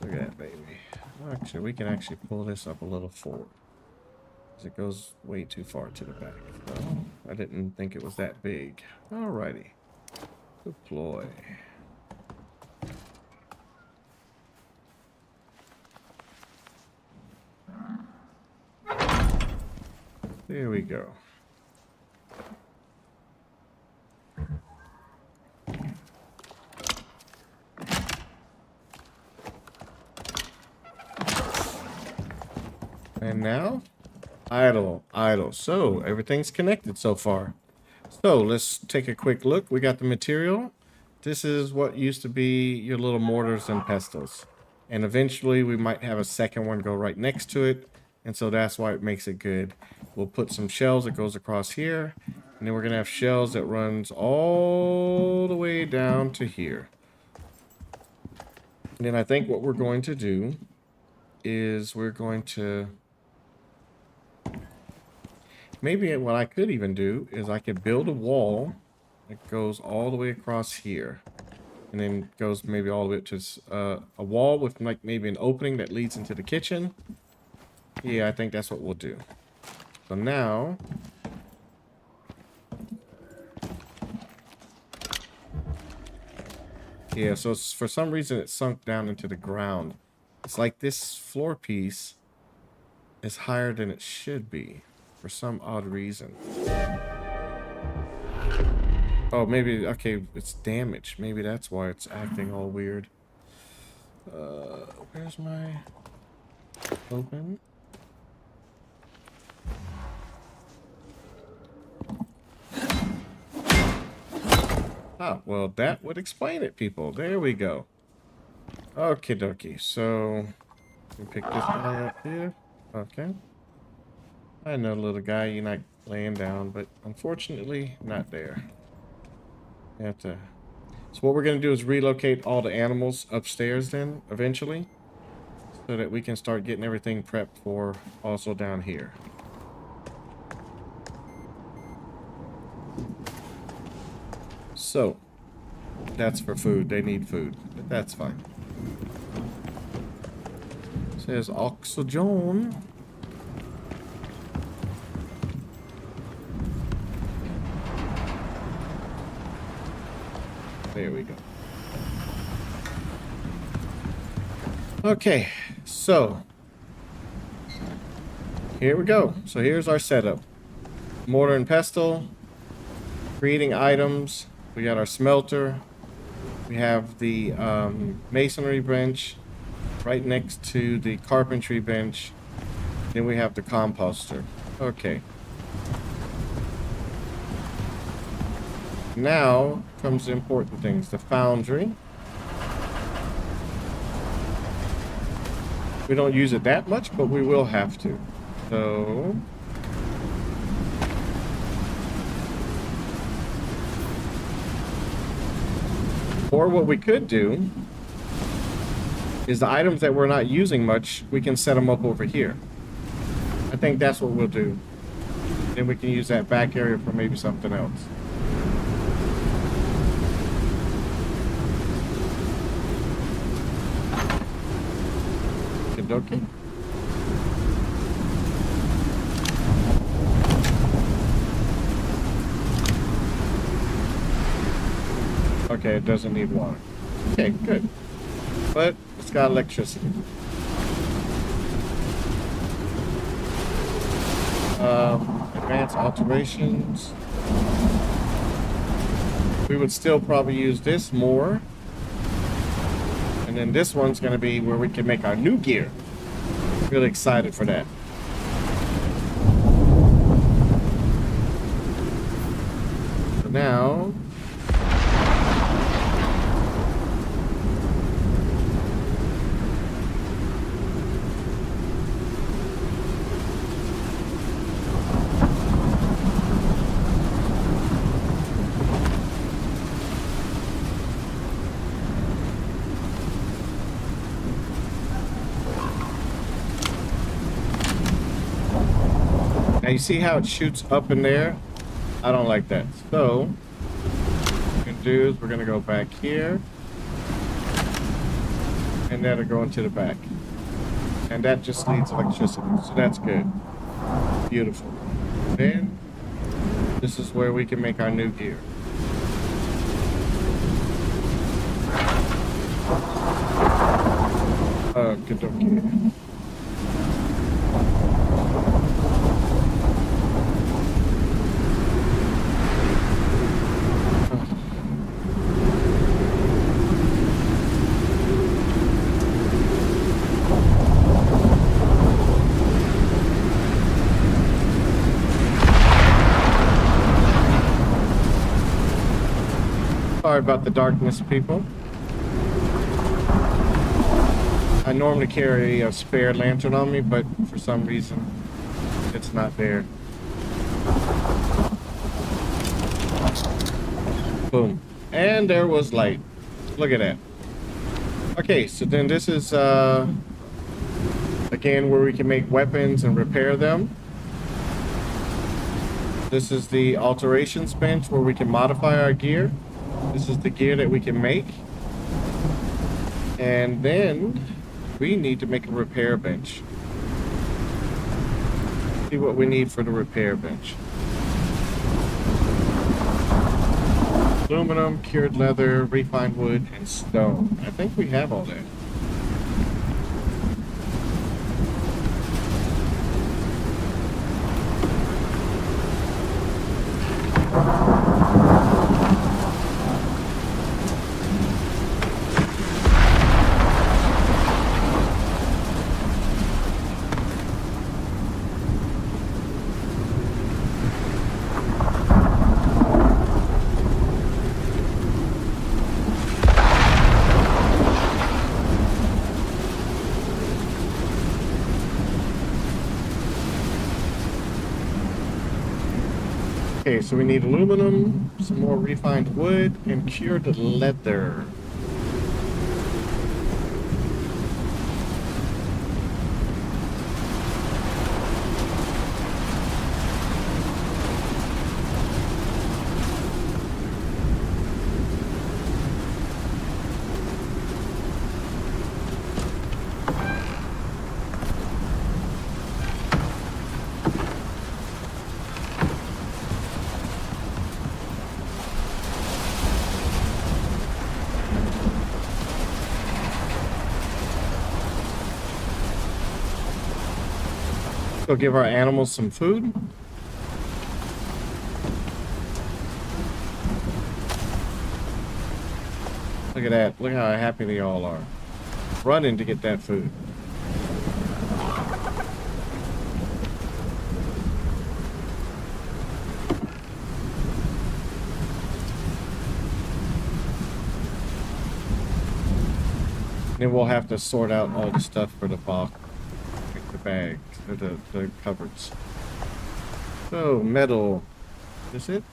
Look at that baby. Actually, we can actually pull this up a little forward. Because it goes way too far to the back. So I didn't think it was that big. Alrighty. Deploy. There we go. And now, idle. So everything's connected so far. So let's take a quick look. We got the material. This is what used to be your little mortars and pestles. And eventually we might have a second one go right next to it. And so that's why it makes it good. We'll put some shells that goes across here. And then we're going to have shells that runs all the way down to here. And then I think what we're going to do is we're going to... Maybe what I could even do is I could build a wall that goes all the way across here. And then goes maybe all the way up to a wall with like maybe an opening that leads into the kitchen. Yeah, I think that's what we'll do. So now... Yeah, so for some reason it sunk down into the ground. It's like this floor piece is higher than it should be. For some odd reason. Oh, maybe, okay, it's damaged. Maybe that's why it's acting all weird. Where's my... Open? Ah, well, that would explain it, people. There we go. Okay, dokie. So, we pick this guy up here. Okay. I know, little guy, you're not laying down, but unfortunately, not there. You have to. So what we're going to do is relocate all the animals upstairs then, eventually, so that we can start getting everything prepped for also down here. So, that's for food. They need food, but that's fine. Says oxygen. There we go. Okay, so here we go. So here's our setup. Mortar and pestle, creating items. We got our smelter. We have the masonry bench right next to the carpentry bench. Then we have the composter. Okay. Now comes the important things. The foundry. We don't use it that much, but we will have to. So... or what we could do is the items that we're not using much, we can set them up over here. I think that's what we'll do. Then we can use that back area for maybe something else. Okie. Okay, it doesn't need water. Okay, good. But it's got electricity. Advanced alterations. We would still probably use this more. And then this one's going to be where we can make our new gear. Really excited for that. So now... now you see how it shoots up in there? I don't like that. So, what we're gonna do is we're gonna go back here. And that'll go into the back. And that just needs electricity, so that's good. Beautiful. Then, this is where we can make our new gear. Good okay. Sorry about the darkness, people. I normally carry a spare lantern on me, but for some reason, it's not there. Boom. And there was light. Look at that. Okay, so then this is, again, where we can make weapons and repair them. This is the alterations bench where we can modify our gear. This is the gear that we can make. And then we need to make a repair bench. See what we need for the repair bench. Aluminum, cured leather, refined wood, and stone. I think we have all that. Okay, so we need aluminum, some more refined wood, and cured leather. Go give our animals some food. Look at that. Look how happy they all are. Running to get that food. Then we'll have to sort out all the stuff for the box. Like the bags, or the cupboards. So, metal. Is it?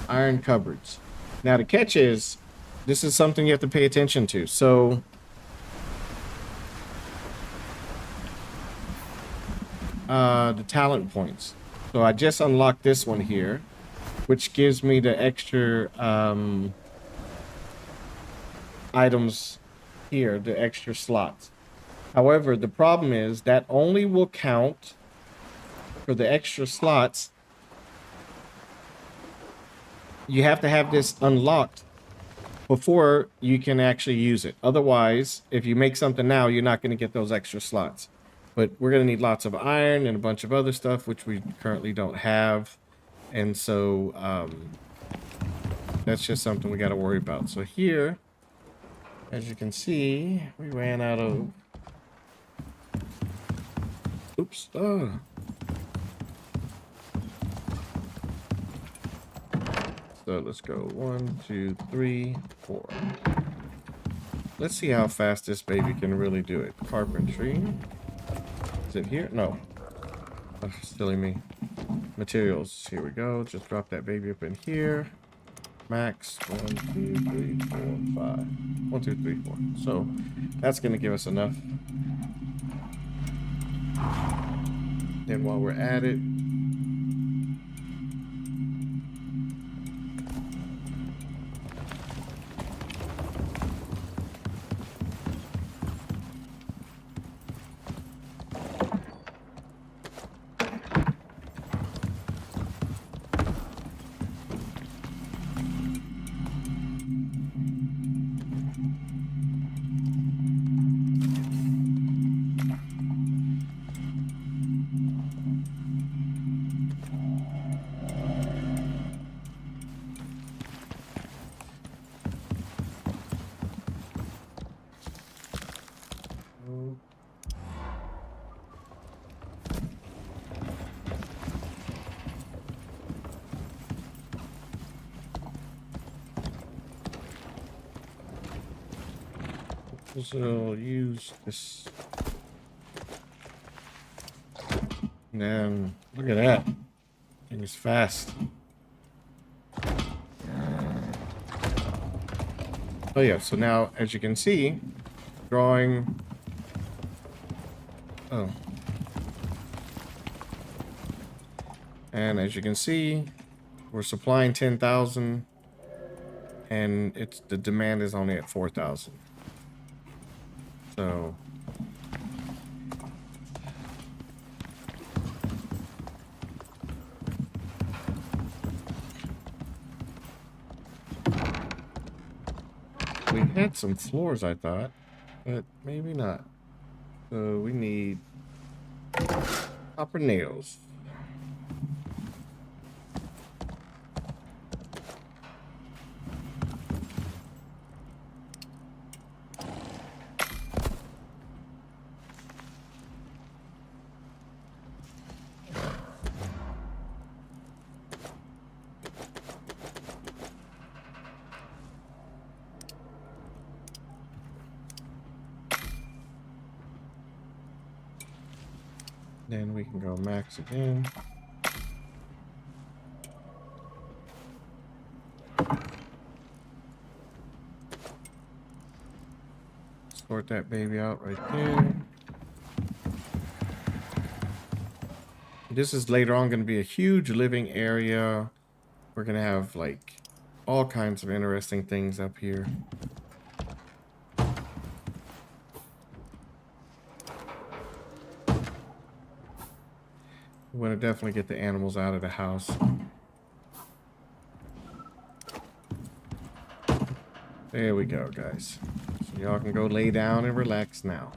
Iron cupboards. Now the catch is, this is something you have to pay attention to. So, the talent points. So I just unlocked this one here, which gives me the extra items here, the extra slots. However, the problem is that only will count for the extra slots. You have to have this unlocked before you can actually use it. Otherwise, if you make something now, you're not going to get those extra slots. But we're going to need lots of iron and a bunch of other stuff, which we currently don't have. And so that's just something we got to worry about. So here, as you can see, we ran out of... Oops. Oh. So let's go 1, 2, 3, 4. Let's see how fast this baby can really do it. Carpentry. Is it here? No. Oh, silly me. Materials. Here we go. Just drop that baby up in here. Max 1, 2, 3, 4, 5. 1, 2, 3, 4. So that's going to give us enough. Then while we're at it, so use this. And then look at that. Thing is fast. Oh yeah, so now as you can see, drawing. Oh. And as you can see, we're supplying 10,000 and it's the demand is only at 4,000. So we had some floors, I thought, but maybe not. So we need copper nails. Then we can go max again. sort that baby out right there. This is later on going to be a huge living area. We're going to have like all kinds of interesting things up here. We want to definitely get the animals out of the house. There we go, guys. So y'all can go lay down and relax now.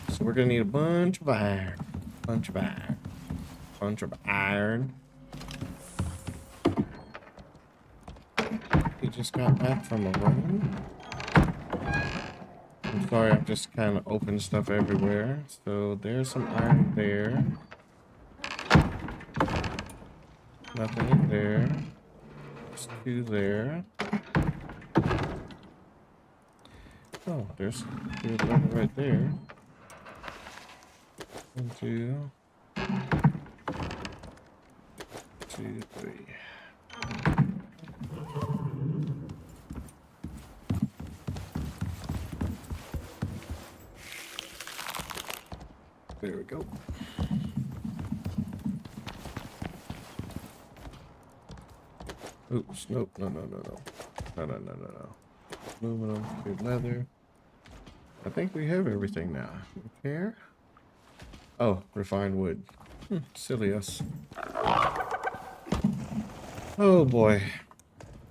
So we're gonna need a bunch of iron. Bunch of iron. Bunch of iron. He just got back from a run. I'm sorry, I've just kind of opened stuff everywhere. So there's some iron there. Nothing in there. There's 2 there. Oh, there's 2 right there. 1, 2. 2, 3. There we go. Oops, nope, no. Aluminum, good leather. I think we have everything now. Repair. Oh, refined wood. Silly us. Oh boy.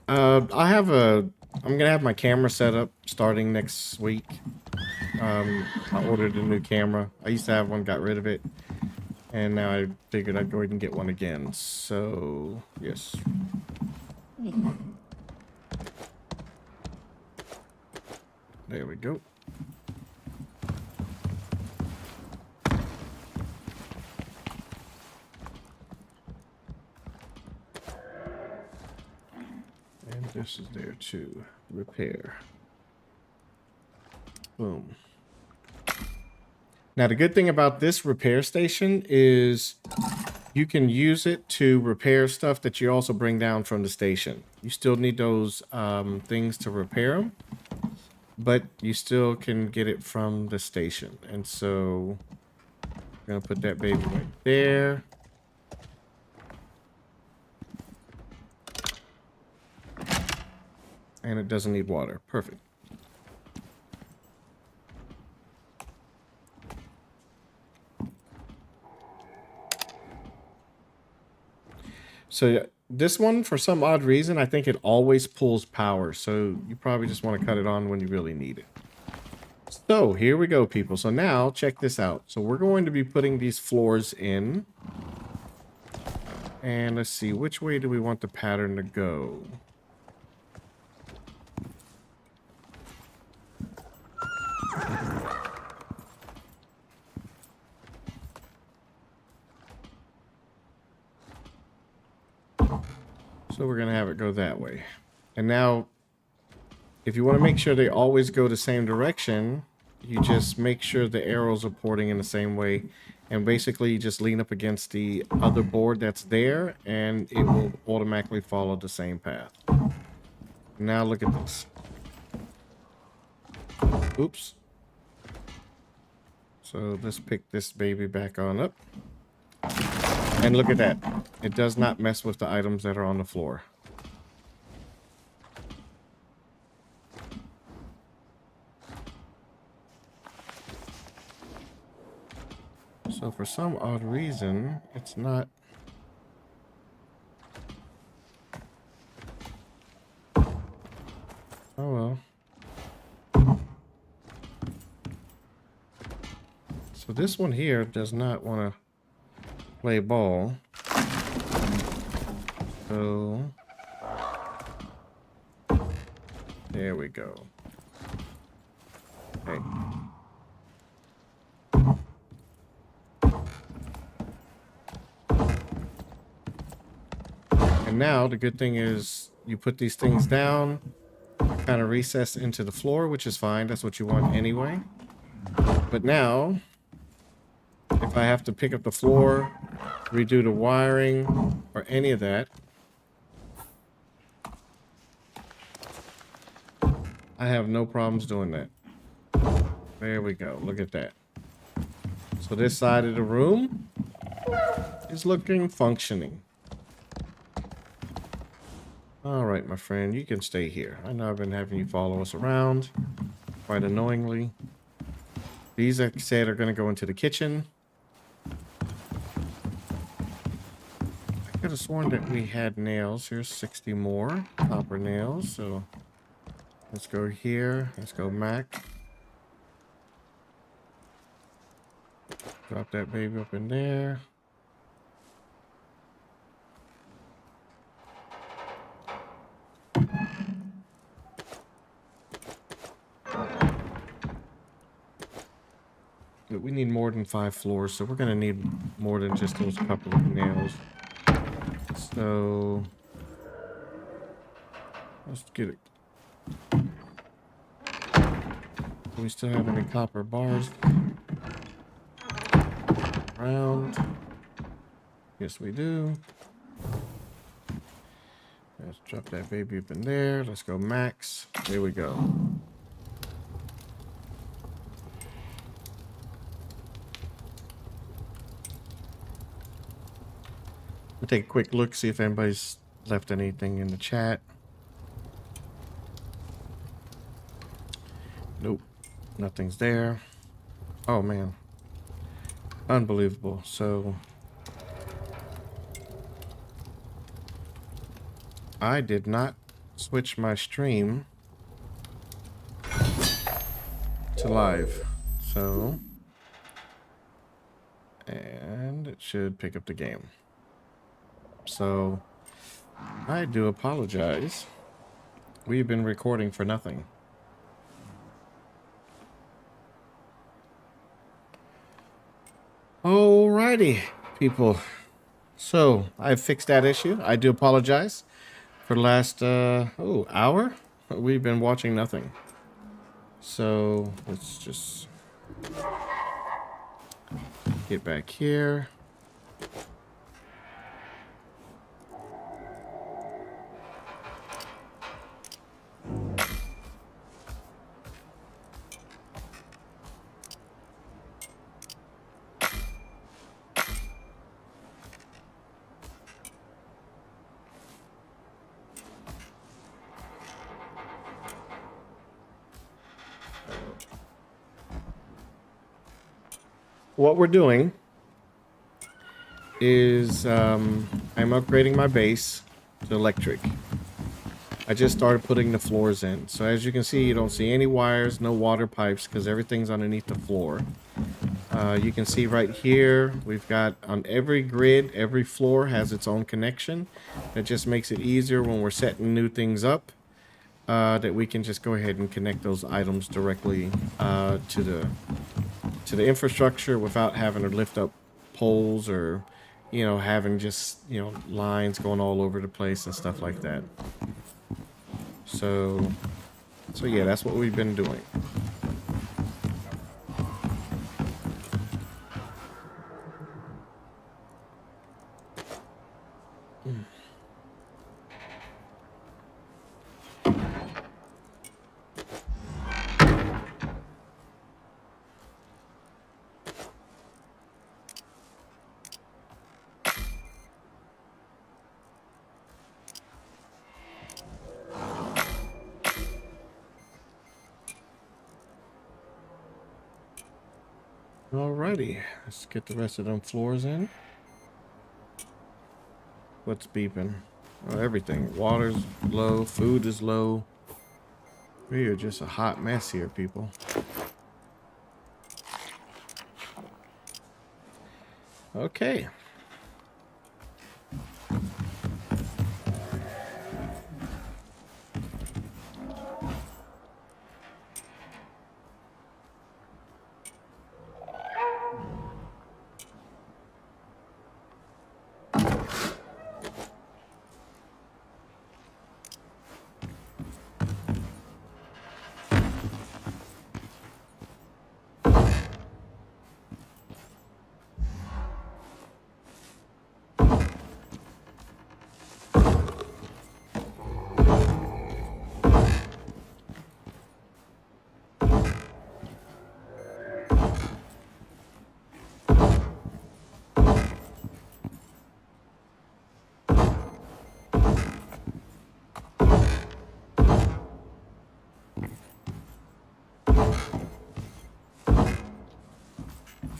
I'm gonna have my camera set up starting next week. I ordered a new camera. I used to have one, got rid of it. And now I figured I'd go ahead and get one again. So, yes. There we go. And this is there too. Repair. Boom. Now, the good thing about this repair station is you can use it to repair stuff that you also bring down from the station. You still need those things to repair them, but you still can get it from the station. And so I'm going to put that baby right there. And it doesn't need water. Perfect. So this one, for some odd reason, I think it always pulls power. So you probably just want to cut it on when you really need it. So here we go, people. So now check this out. So we're going to be putting these floors in. And let's see, which way do we want the pattern to go? So we're going to have it go that way. And now, if you want to make sure they always go the same direction, you just make sure the arrows are pointing in the same way. And basically, you just lean up against the other board that's there, and it will automatically follow the same path. Now look at this. Oops. So let's pick this baby back on up. And look at that. It does not mess with the items that are on the floor. So for some odd reason, it's not... Oh well. So this one here does not want to play ball. So there we go. Okay. And now the good thing is you put these things down, kind of recess into the floor, which is fine. That's what you want anyway. But now, if I have to pick up the floor, redo the wiring, or any of that, I have no problems doing that. There we go. Look at that. So this side of the room is looking functioning. All right, my friend, you can stay here. I know I've been having you follow us around quite annoyingly. These, like I said, are going to go into the kitchen. I could have sworn that we had nails. Here's 60 more copper nails. So let's go here. Let's go Mac. Drop that baby up in there. But we need more than 5 floors, so we're going to need more than just those couple of nails. So let's get it. Do we still have any copper bars around? Yes, we do. Let's drop that baby up in there. Let's go max. There we go. We'll take a quick look, see if anybody's left anything in the chat. Nope, nothing's there. Oh man, unbelievable. So I did not switch my stream to live, so, and it should pick up the game. So I do apologize. We've been recording for nothing. Alrighty, people. So I've fixed that issue. I do apologize. For the last hour, we've been watching nothing. So let's just get back here. What we're doing is I'm upgrading my base to electric. I just started putting the floors in. So as you can see, you don't see any wires, no water pipes, because everything's underneath the floor. You can see right here, we've got on every grid, every floor has its own connection. That just makes it easier when we're setting new things up, that we can just go ahead and connect those items directly to the infrastructure without having to lift up poles or, you know, having just, you know, lines going all over the place and stuff like that. So yeah, that's what we've been doing. Alrighty, let's get the rest of them floors in. What's beeping? Oh, everything. Water's low, food is low. We are just a hot mess here, people. Okay.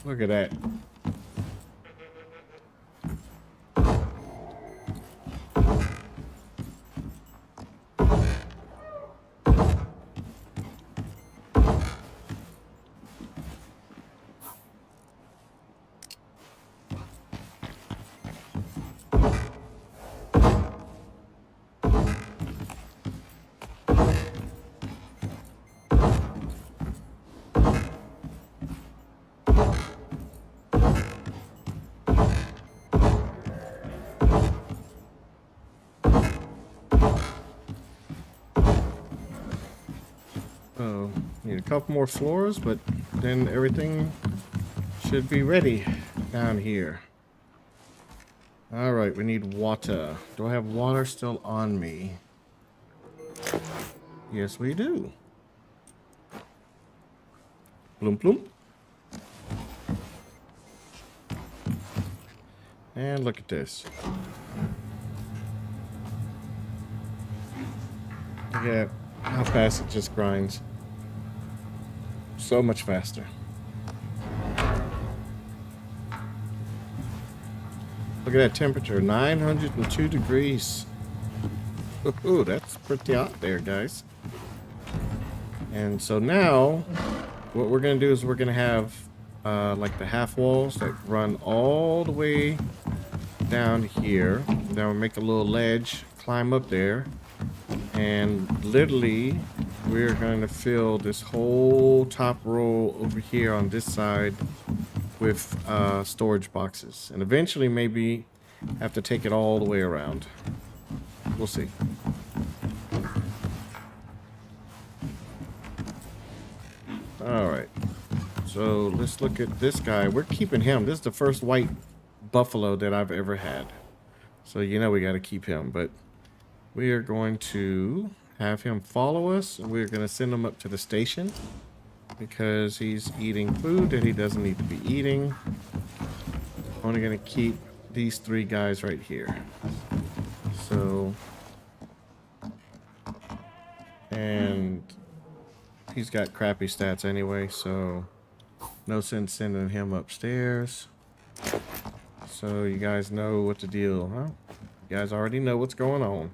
Look at that. Oh, need a couple more floors, but then everything should be ready down here. All right, we need water. Do I have water still on me? Yes, we do. Bloom, bloom. And look at this. Look at how fast it just grinds. So much faster. Look at that temperature, 902 degrees. Ooh, that's pretty hot there, guys. And so now, what we're gonna do is we're gonna have like the half walls that run all the way down here. Then we'll make a little ledge, climb up there, and literally we're going to fill this whole top row over here on this side with storage boxes, and eventually maybe have to take it all the way around. We'll see. All right, so let's look at this guy. We're keeping him. This is the first white buffalo that I've ever had, so you know we got to keep him. But we are going to have him follow us, and we're going to send him up to the station because he's eating food that he doesn't need to be eating. Only going to keep these three guys right here. So, and he's got crappy stats anyway, so no sense sending him upstairs. So you guys know what the deal, huh? You guys already know what's going on.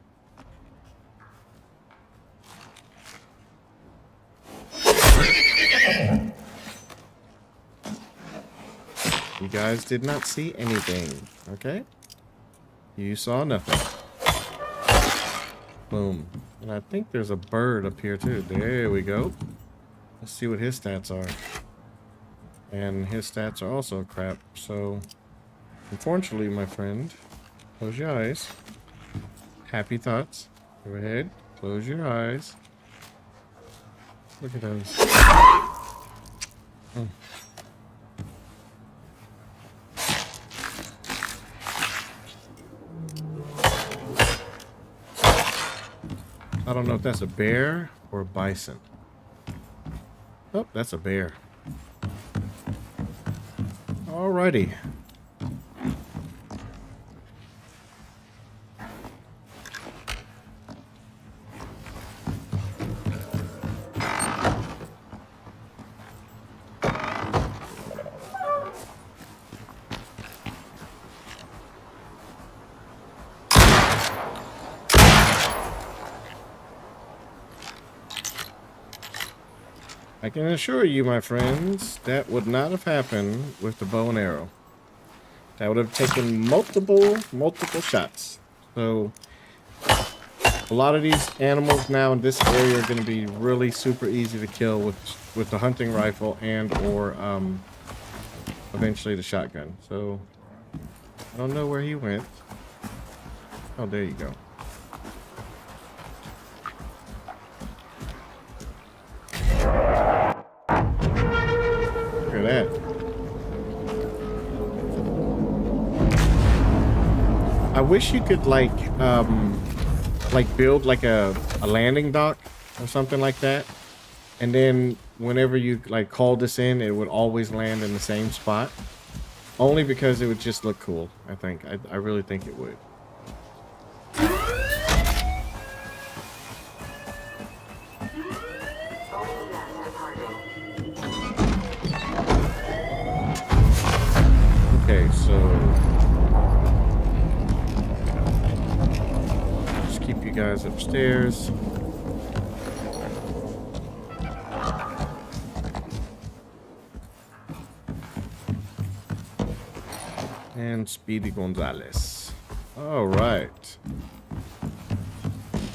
You guys did not see anything, okay? You saw nothing. Boom. And I think there's a bird up here too. There we go. Let's see what his stats are. And his stats are also crap. So, unfortunately, my friend, close your eyes. Happy thoughts. Go ahead. Close your eyes. Look at those. Oh. I don't know if that's a bear or a bison. Oh, that's a bear. Alrighty. I can assure you, my friends, that would not have happened with the bow and arrow. That would have taken multiple shots. So, a lot of these animals now in this area are going to be really super easy to kill with the hunting rifle and or eventually the shotgun. So, I don't know where he went. Oh, there you go. That. I wish you could like build like a landing dock or something like that, and then whenever you like call this in, it would always land in the same spot. Only because it would just look cool. I think. I really think it would. you guys upstairs. And Speedy Gonzalez. All right.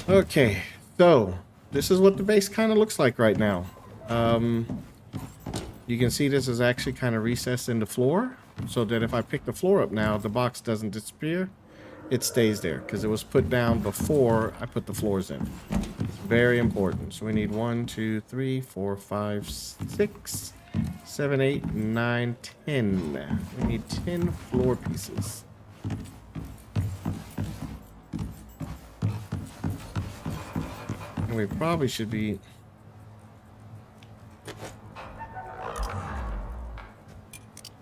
Okay, so this is what the base kind of looks like right now. You can see this is actually kind of recessed in the floor, so that if I pick the floor up now, the box doesn't disappear. It stays there because it was put down before I put the floors in. It's very important. So we need 1, 2, 3, 4, 5, 6, 7, 8, 9, 10. We need 10 floor pieces. And we probably should be...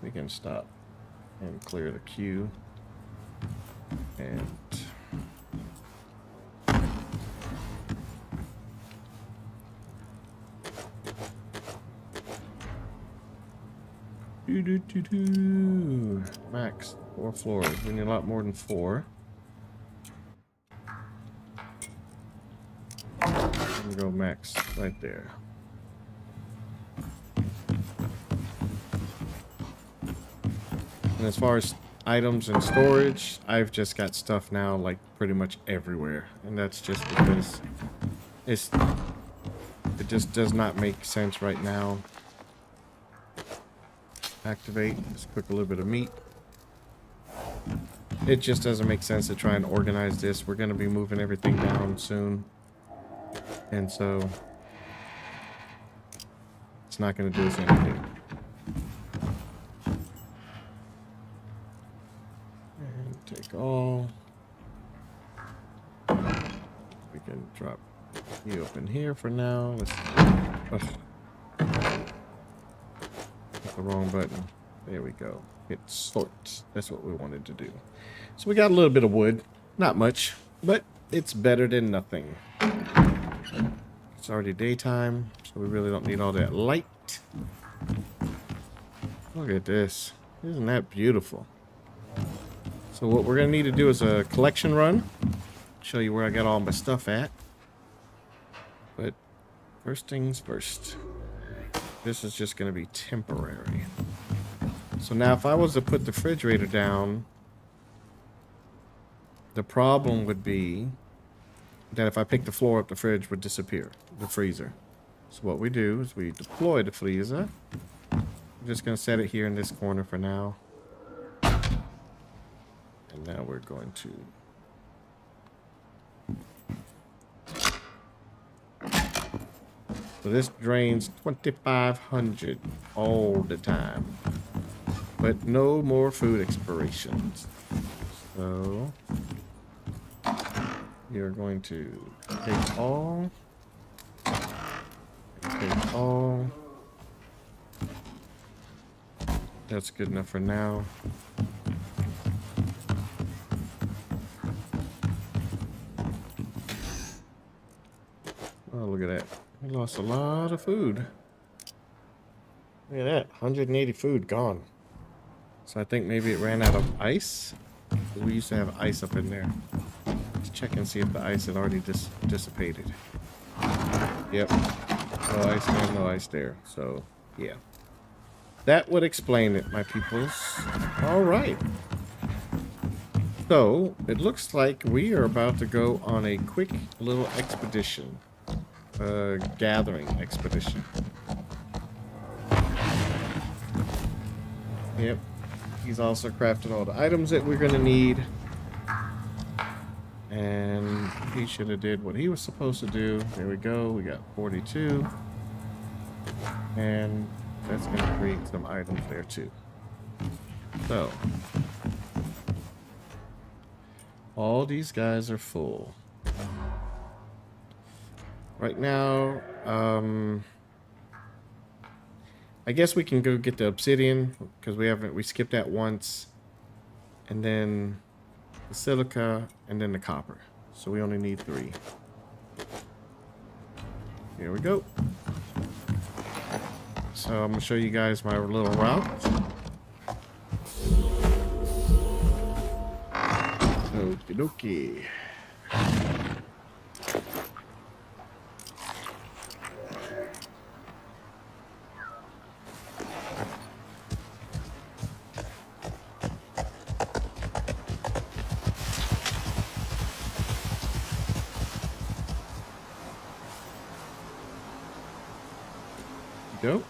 We can stop and clear the queue. And... Max 4 floors. We need a lot more than 4. I'm gonna go max right there. And as far as items and storage, I've just got stuff now like pretty much everywhere, and that's just because it just does not make sense right now. Activate. Let's cook a little bit of meat. It just doesn't make sense to try and organize this. We're going to be moving everything down soon, and so it's not going to do us anything. And take all. We can drop you up in here for now. Let's. The wrong button. There we go. Hit sort. That's what we wanted to do. So we got a little bit of wood. Not much, but it's better than nothing. It's already daytime, so we really don't need all that light. Look at this. Isn't that beautiful? So what we're going to need to do is a collection run. Show you where I got all my stuff at. But first things first. This is just going to be temporary. So now if I was to put the refrigerator down, the problem would be that if I pick the floor up, the fridge would disappear, the freezer. So what we do is we deploy the freezer. I'm just going to set it here in this corner for now. And now we're going to... So this drains 2,500 all the time. But no more food expirations. So you're going to take all. Take all. That's good enough for now. Oh, look at that. We lost a lot of food. Look at that. 180 food gone. So I think maybe it ran out of ice. We used to have ice up in there. Let's check and see if the ice had already dissipated. Yep. No ice there, no ice there. So, yeah. That would explain it, my peoples. Alright. So, it looks like we are about to go on a quick little expedition. Gathering expedition. Yep. He's also crafted all the items that we're gonna need. And he should have did what he was supposed to do. There we go. We got 42. And that's gonna create some items there too. So all these guys are full. Right now, I guess we can go get the obsidian because we skipped that once, and then the silica, and then the copper. So we only need 3. Here we go. So I'm gonna show you guys my little route. Okie dokie. go.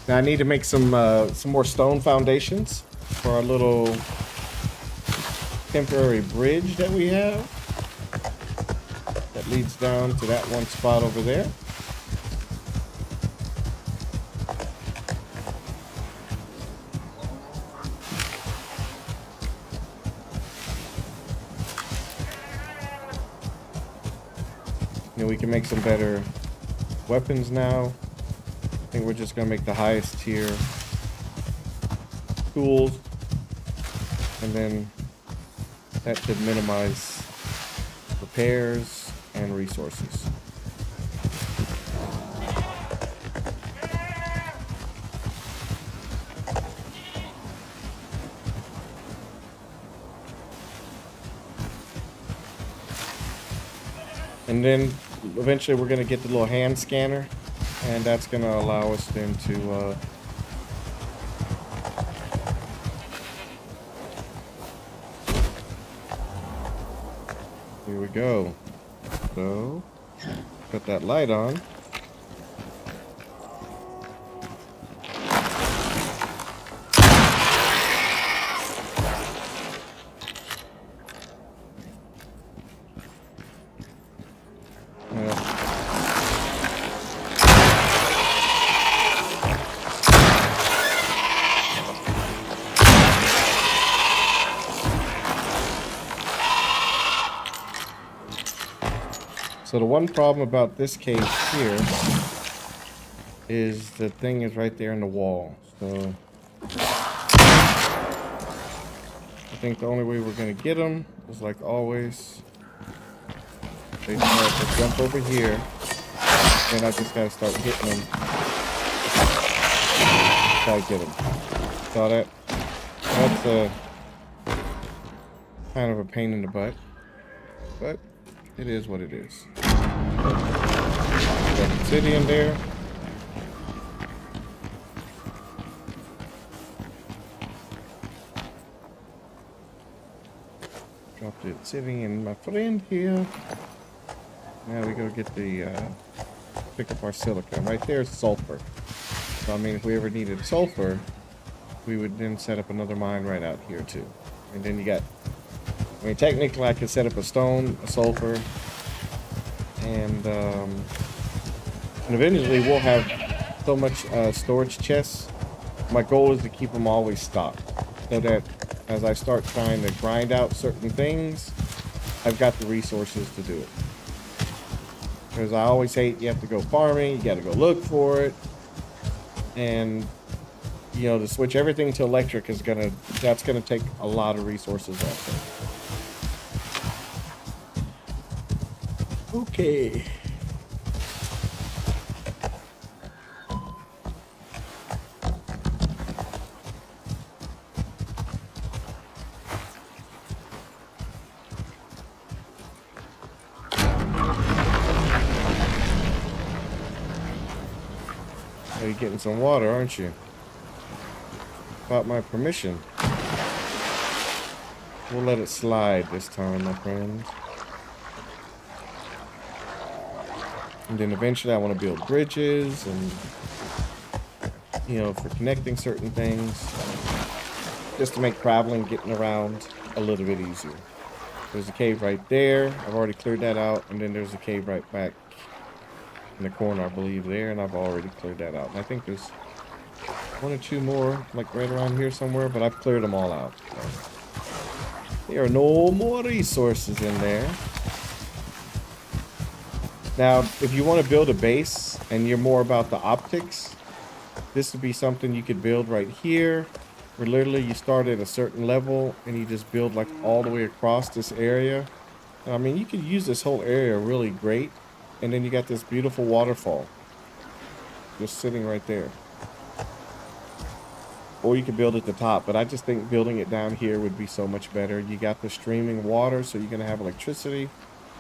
Now I need to make some more stone foundations for our little temporary bridge that we have that leads down to that one spot over there. And we can make some better weapons now. I think we're just gonna make the highest tier tools, and then that should minimize repairs and resources. And then eventually we're gonna get the little hand scanner, and that's gonna allow us then to here we go. So put that light on. So the one problem about this cave here is the thing is right there in the wall. So I think the only way we're gonna get them is, like always, they start to jump over here, and I just gotta start hitting them. Try to get them. Saw that? That's a kind of a pain in the butt, but it is what it is. Got obsidian there. Drop the obsidian, my friend here. Now we go get the pick up our silicon. Right there is sulfur. So I mean, if we ever needed sulfur, we would then set up another mine right out here too. And then you got, I mean, technically I could set up a stone, a sulfur, and eventually we'll have so much storage chests. My goal is to keep them always stocked, so that as I start trying to grind out certain things, I've got the resources to do it. Because I always hate, you have to go farming, you got to go look for it, and you know, to switch everything to electric is that's gonna take a lot of resources also. Okay. Oh, you're getting some water, aren't you? Without my permission. We'll let it slide this time, my friends. And then eventually I want to build bridges and, you know, for connecting certain things, just to make traveling, getting around a little bit easier. There's a cave right there. I've already cleared that out. And then there's a cave right back in the corner, I believe, there. And I've already cleared that out. And I think there's one or two more, like right around here somewhere, but I've cleared them all out. So there are no more resources in there. Now, if you want to build a base and you're more about the optics, this would be something you could build right here, where literally you start at a certain level and you just build like all the way across this area. I mean, you could use this whole area really great, and then you got this beautiful waterfall just sitting right there. Or you could build at the top, but I just think building it down here would be so much better. You got the streaming water, so you're going to have electricity.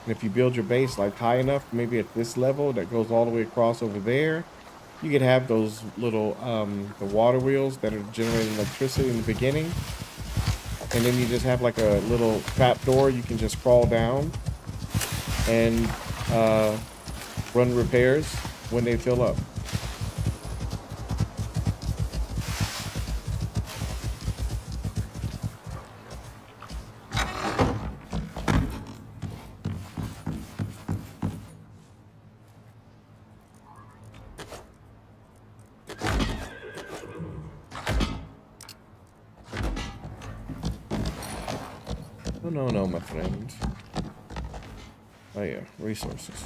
And if you build your base like high enough, maybe at this level that goes all the way across over there, you could have those little the water wheels that are generating electricity in the beginning, and then you just have like a little trap door you can just crawl down and uh, run repairs when they fill up. Oh, no, no, my friend. Oh yeah, resources.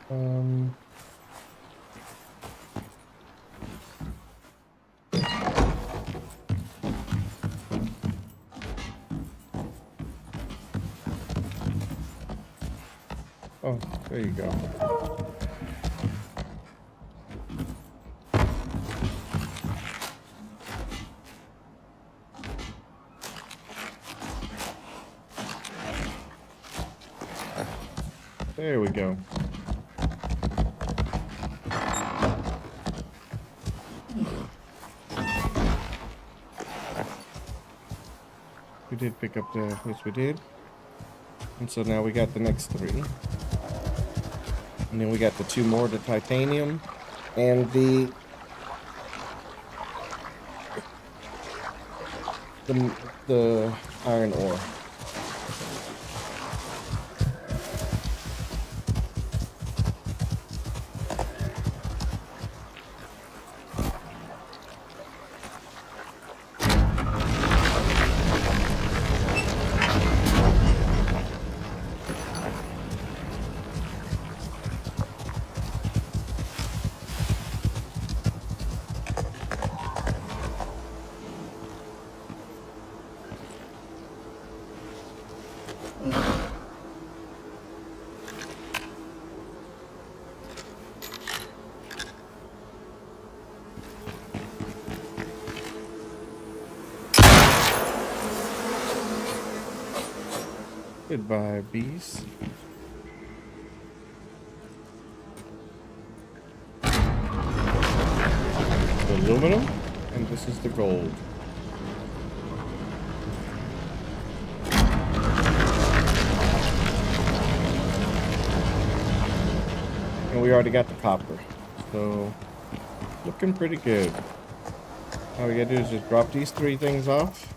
Um, oh, there you go. There we go. We did pick up the, yes we did. And so now we got the next three. And then we got the two more, the titanium and the iron ore. Goodbye, bees. The aluminum, and this is the gold. And we already got the copper, so looking pretty good. All we gotta do is just drop these three things off,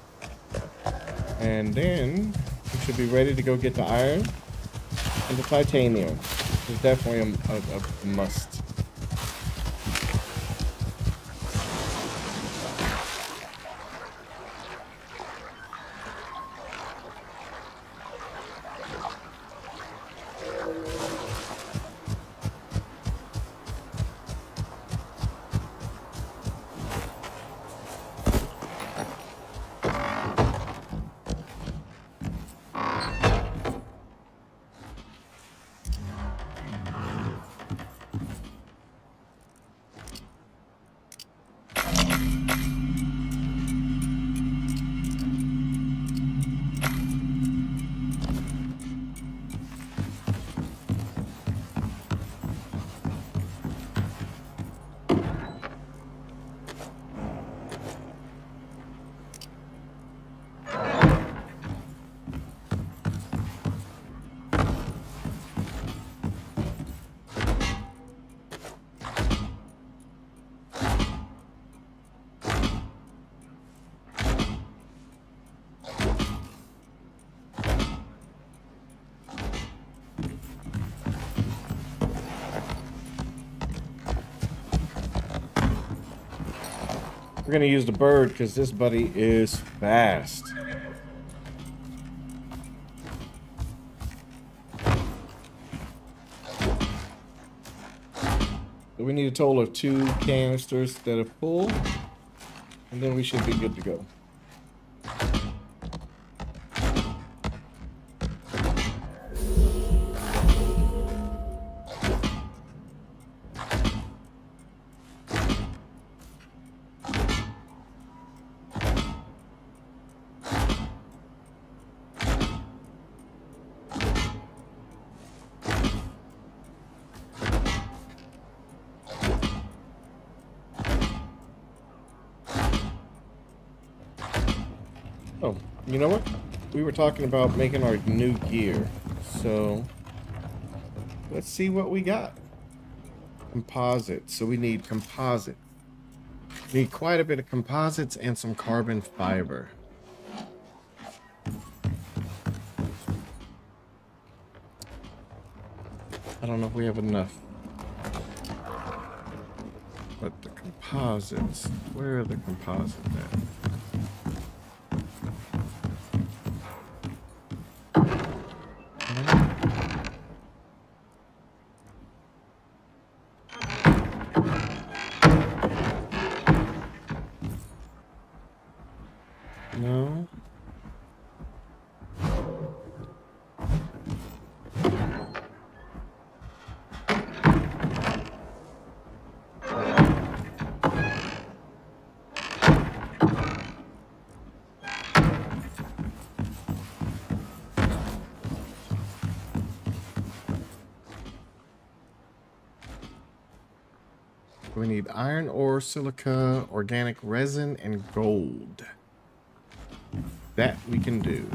and then we should be ready to go get the iron and the titanium. It's definitely a must. We're gonna use the bird because this buddy is fast. So we need a total of 2 canisters that are full, and then we should be good to go. Oh, you know what? We were talking about making our new gear. So, let's see what we got. Composite. So we need composite. We need quite a bit of composites and some carbon fiber. I don't know if we have enough. But the composites, where are the composites at? No. We need iron ore, silica, organic resin, and gold. That we can do.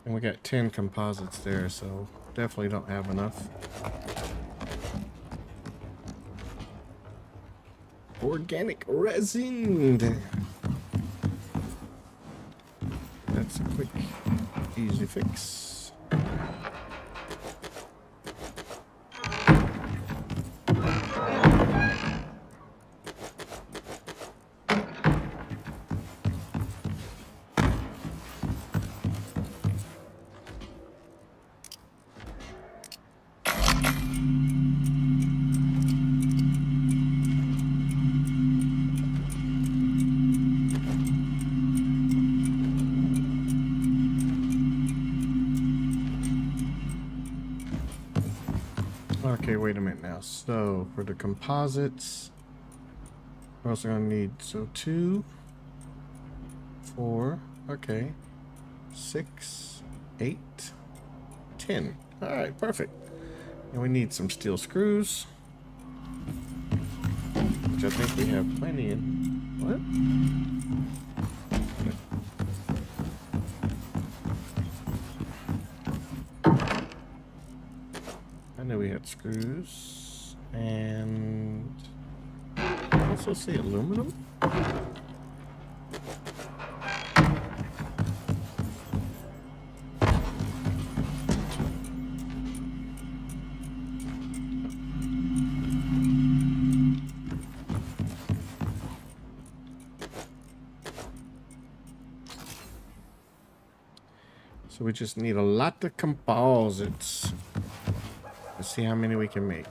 And we got 10 composites there, so definitely don't have enough. Organic resin. That's a quick, easy fix. Okay, wait a minute now. So for the composites, we're also gonna need 2, 4, okay, 6, 8, 10. All right, perfect. And we need some steel screws, which I think we have plenty in. What? I know we had screws, and I also see aluminum. So we just need a lot of composites. Let's see how many we can make.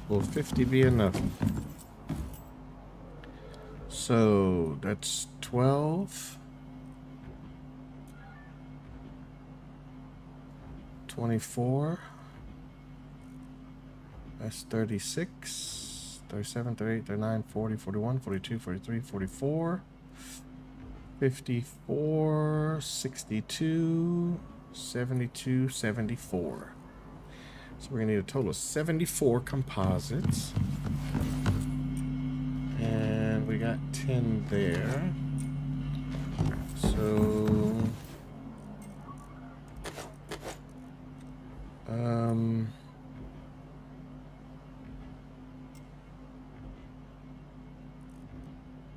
Will 50 be enough? So that's 12. 24. That's 36, 37, 38, 39, 40, 41, 42, 43, 44, 54, 62, 72, 74. So we're gonna need a total of 74 composites. And we got 10 there. So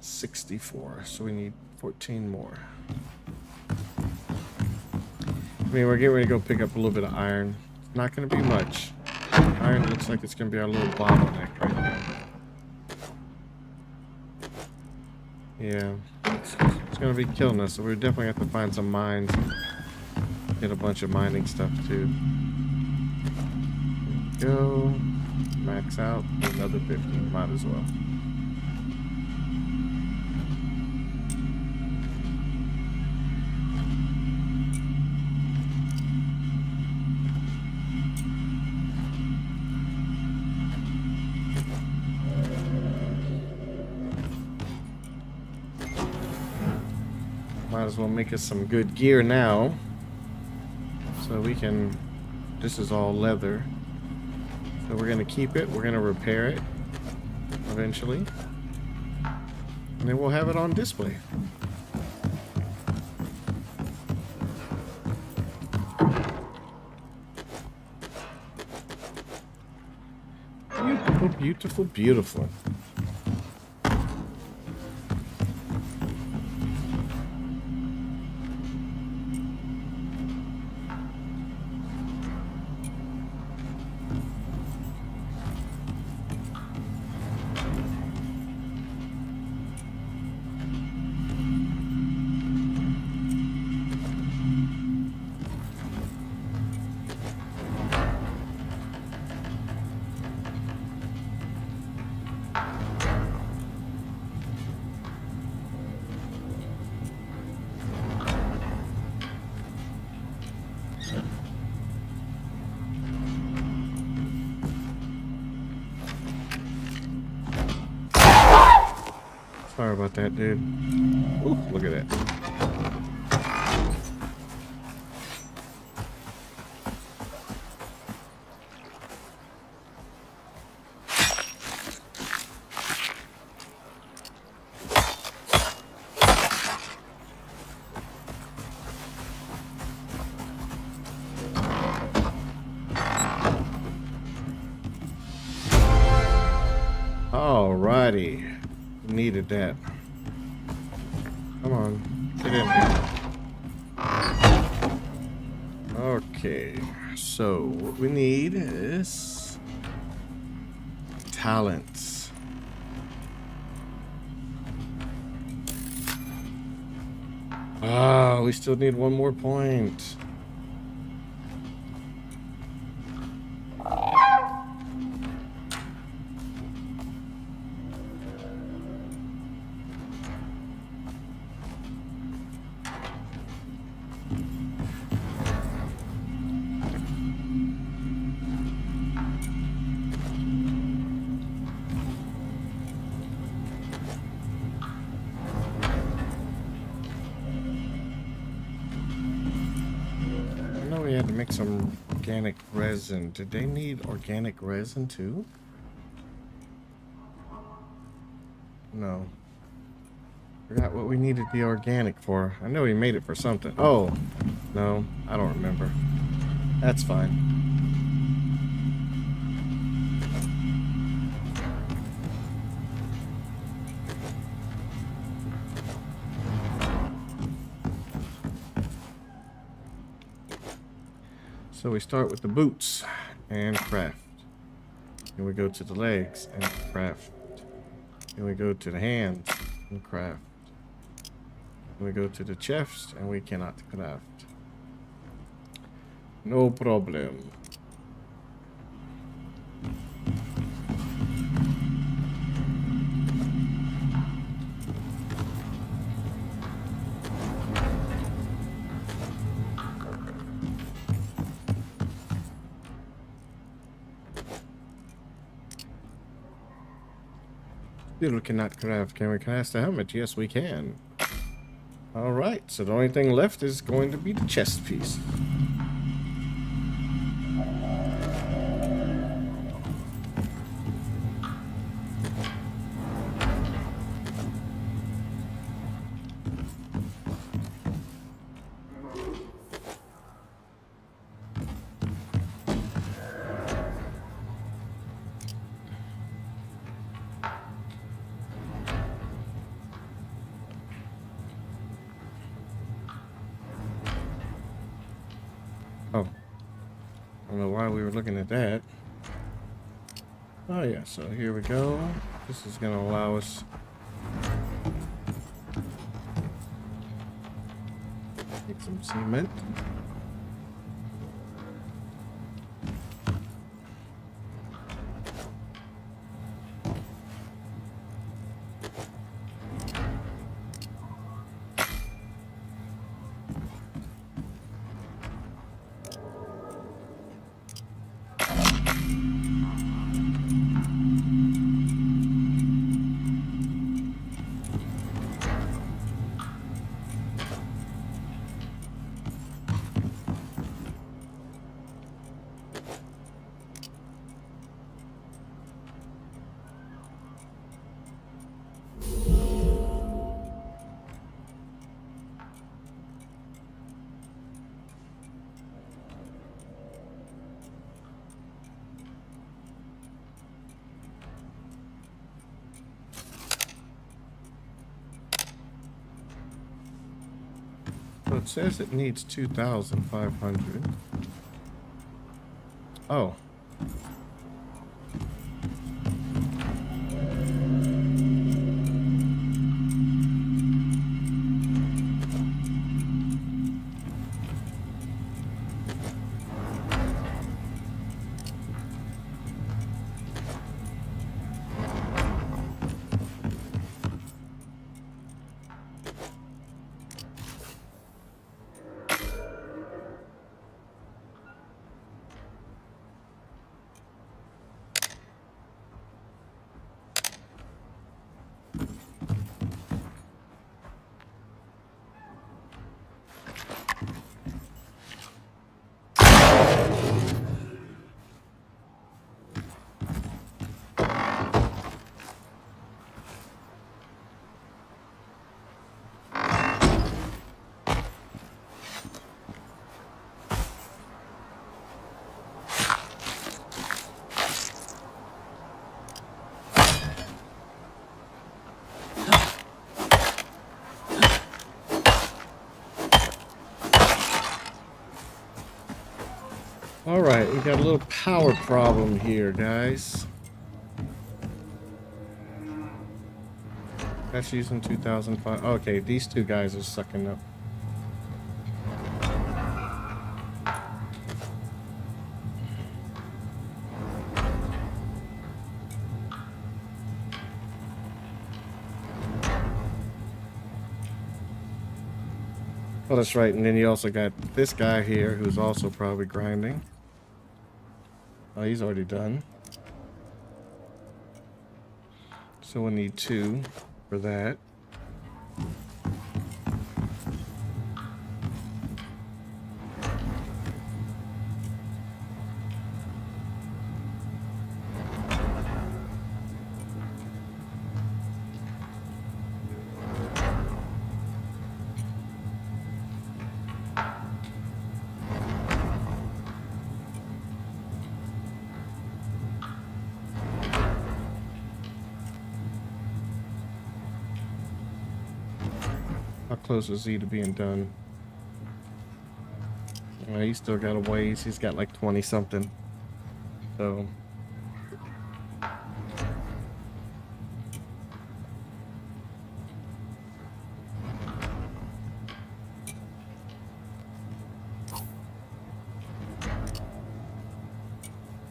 64. So we need 14 more. I mean, we're getting ready to go pick up a little bit of iron. It's not going to be much. Iron looks like it's going to be our little bottleneck right now. Yeah, it's going to be killing us, so we're definitely have to find some mines. Get a bunch of mining stuff too. Go. Max out. Another 15. Might as well. Might as well make us some good gear now. So we can... This is all leather. So we're going to keep it. We're going to repair it eventually. And then we'll have it on display. Beautiful, beautiful, beautiful. Sorry about that, dude. Ooh, look at that. Alrighty. Needed that. Come on, get in here. Okay, so what we need is talents. Ah, we still need one more point. We had to make some organic resin. Did they need organic resin too? No. Forgot what we needed the organic for. I know we made it for something. Oh, no, I don't remember. That's fine. So we start with the boots and craft. Then we go to the legs and craft. Then we go to the hands and craft. Then we go to the chest and we cannot craft. No problem. Still cannot craft. Can we craft the helmet? Yes, we can. Alright, so the only thing left is going to be the chest piece. don't know why we were looking at that. Oh yeah, so here we go. This is gonna allow us take some cement. So it says it needs 2,500. Oh. All right, we got a little power problem here, guys. That's using 2005. Okay, these two guys are sucking up. Oh, that's right. And then you also got this guy here who's also probably grinding. Oh, he's already done. So we'll need 2 for that. How close is he to being done? Well, he's still got a ways. He's got like 20 something. So.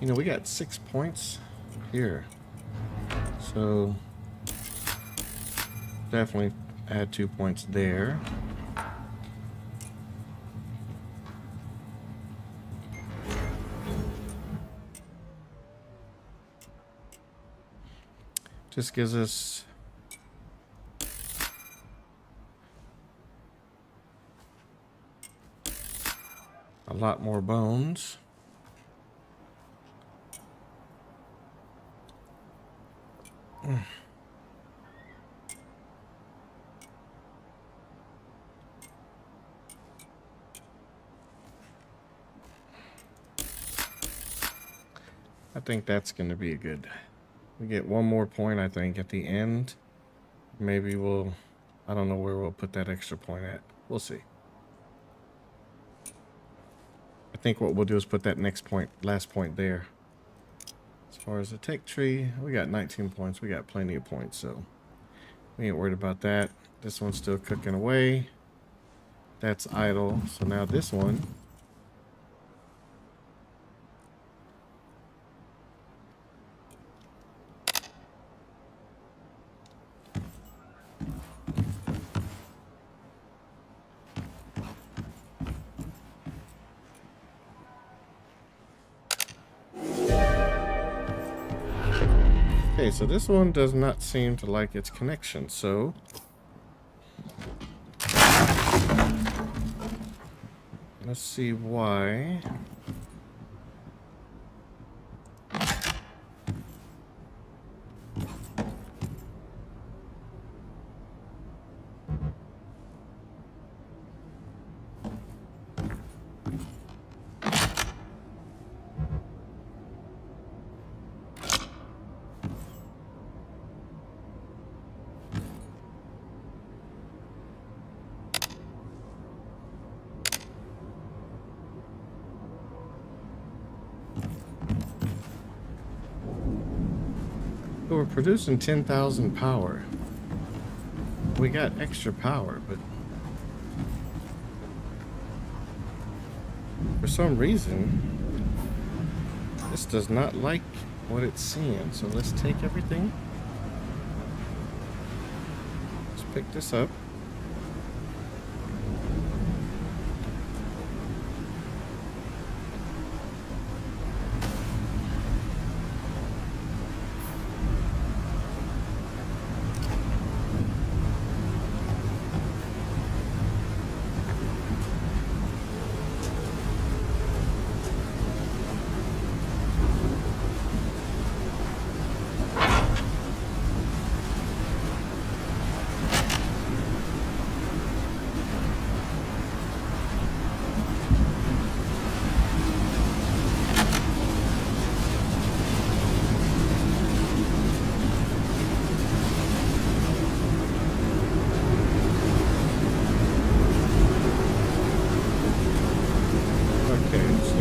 You know, we got 6 points here. So definitely add 2 points there. Just gives us a lot more bones. I think that's going to be a good. We get 1 more point, I think, at the end. Maybe we'll. I don't know where we'll put that extra point at. We'll see. I think what we'll do is put that last point there. As far as the tech tree, we got 19 points. We got plenty of points, so we ain't worried about that. This one's still cooking away. That's idle. So now this one. Okay, so this one does not seem to like its connection, so let's see why. So we're producing 10,000 power. We got extra power, but for some reason, this does not like what it's seeing. So let's take everything. Let's pick this up.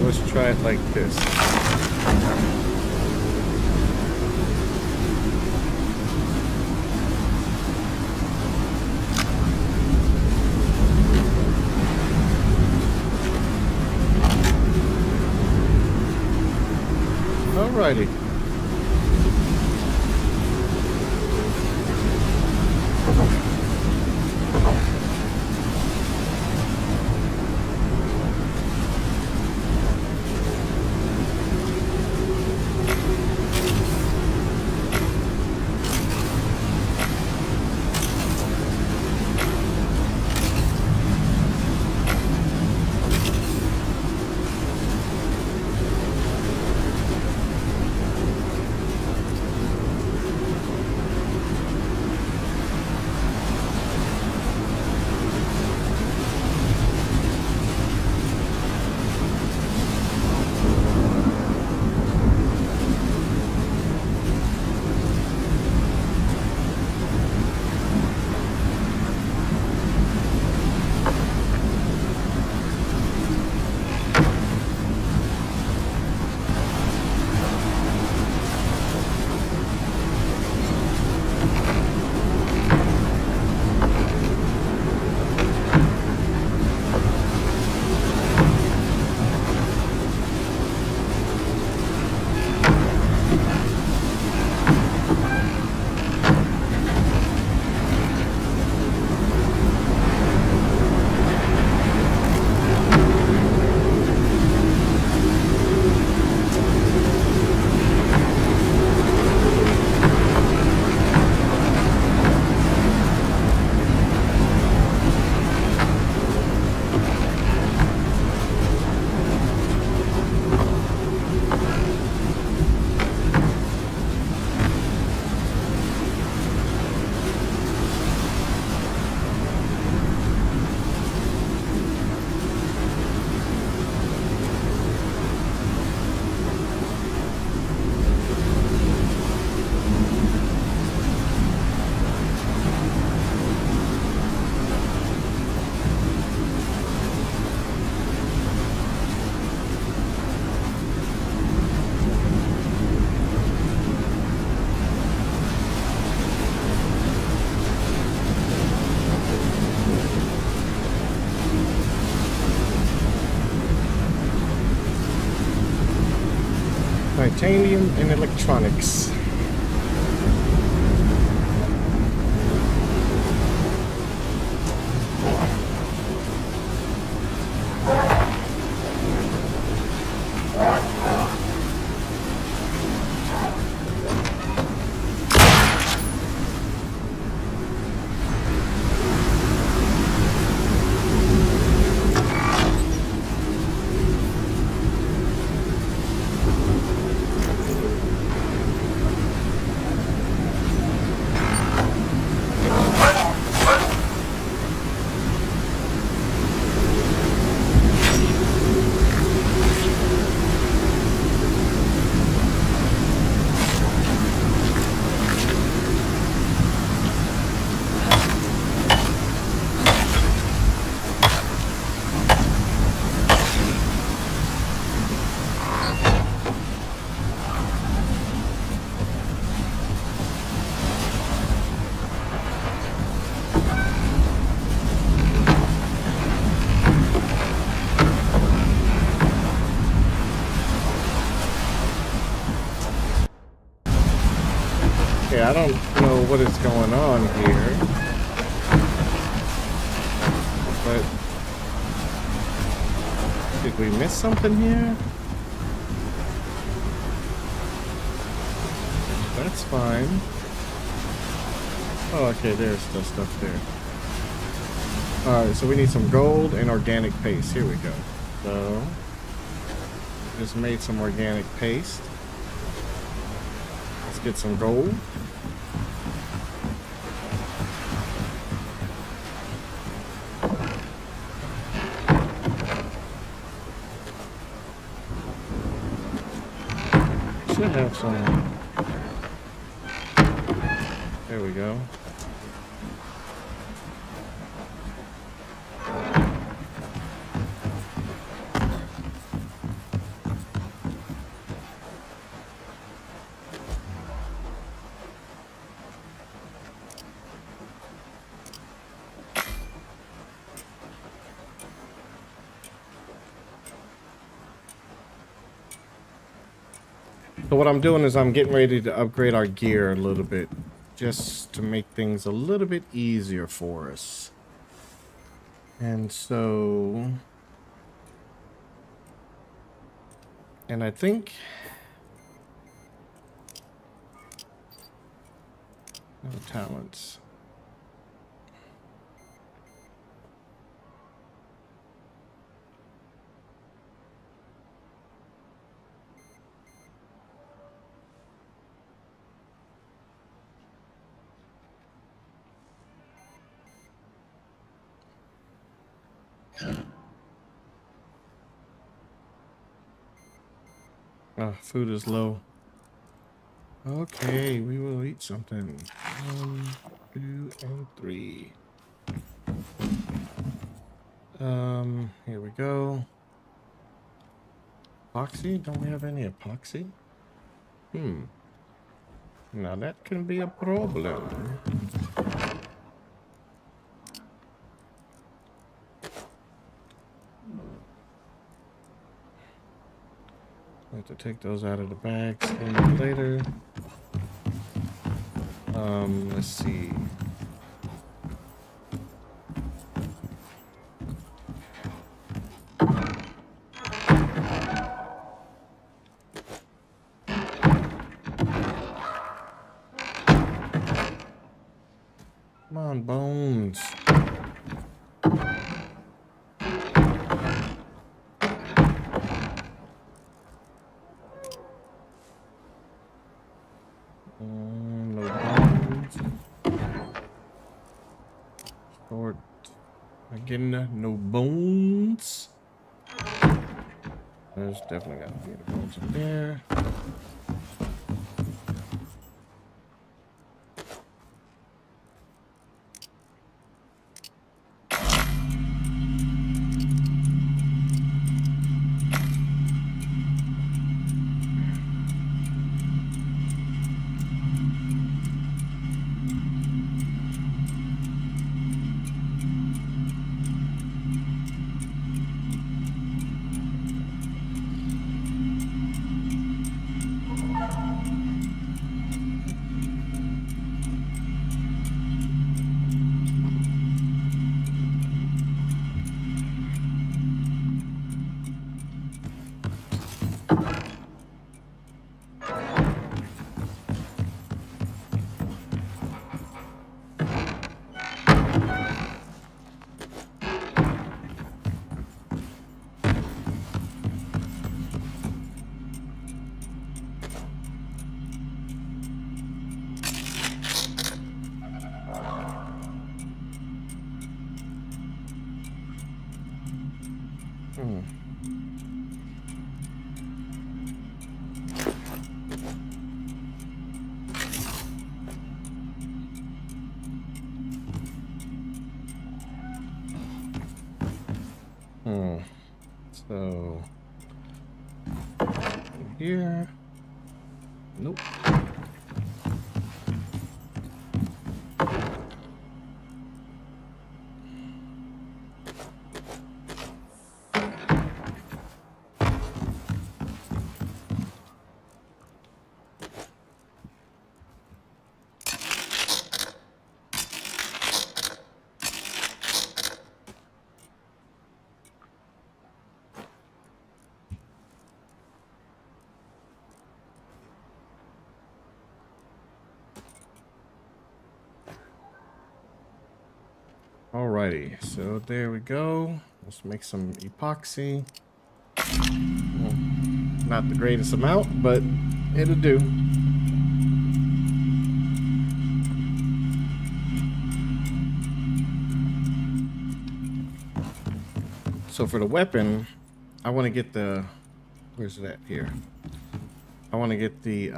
Let's try it like this. Alrighty. and electronics. Okay, I don't know what is going on here, but did we miss something here? That's fine. Oh, okay, there's still stuff there. Alright, so we need some gold and organic paste. Here we go. So, just made some organic paste. Let's get some gold. Should have some. There we go. So what I'm doing is I'm getting ready to upgrade our gear a little bit, just to make things a little bit easier for us. And so, and I think, no talents. Oh, food is low. Okay, we will eat something. 1, 2, and 3. Here we go. Epoxy? Don't we have any epoxy? Now that can be a problem. I have to take those out of the bags later. Let's see. Come on, bones. No bones. Short. Again, no bones. There's definitely got to be the bones in there. So in here. Nope. Alrighty, so there we go. Let's make some epoxy. Well, not the greatest amount, but it'll do. So for the weapon, I want to get the, where's that here? I want to get the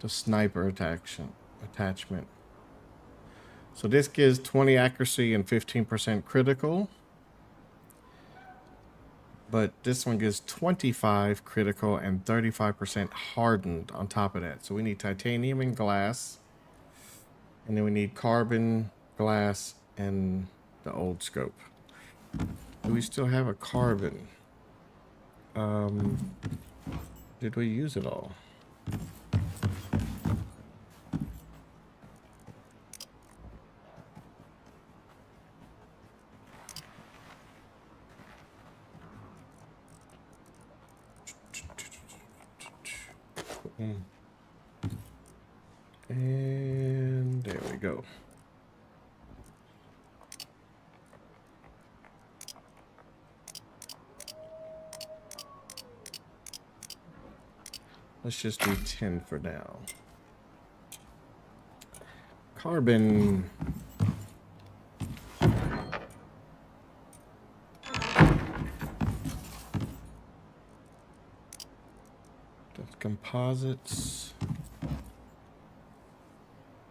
sniper attachment. So this gives 20 accuracy and 15% critical. But this one gives 25 critical and 35% hardened on top of that. So we need titanium and glass. And then we need carbon, glass, and the old scope. Do we still have a carbon? Did we use it all? And there we go. Let's just do 10 for now. Carbon. That's composites.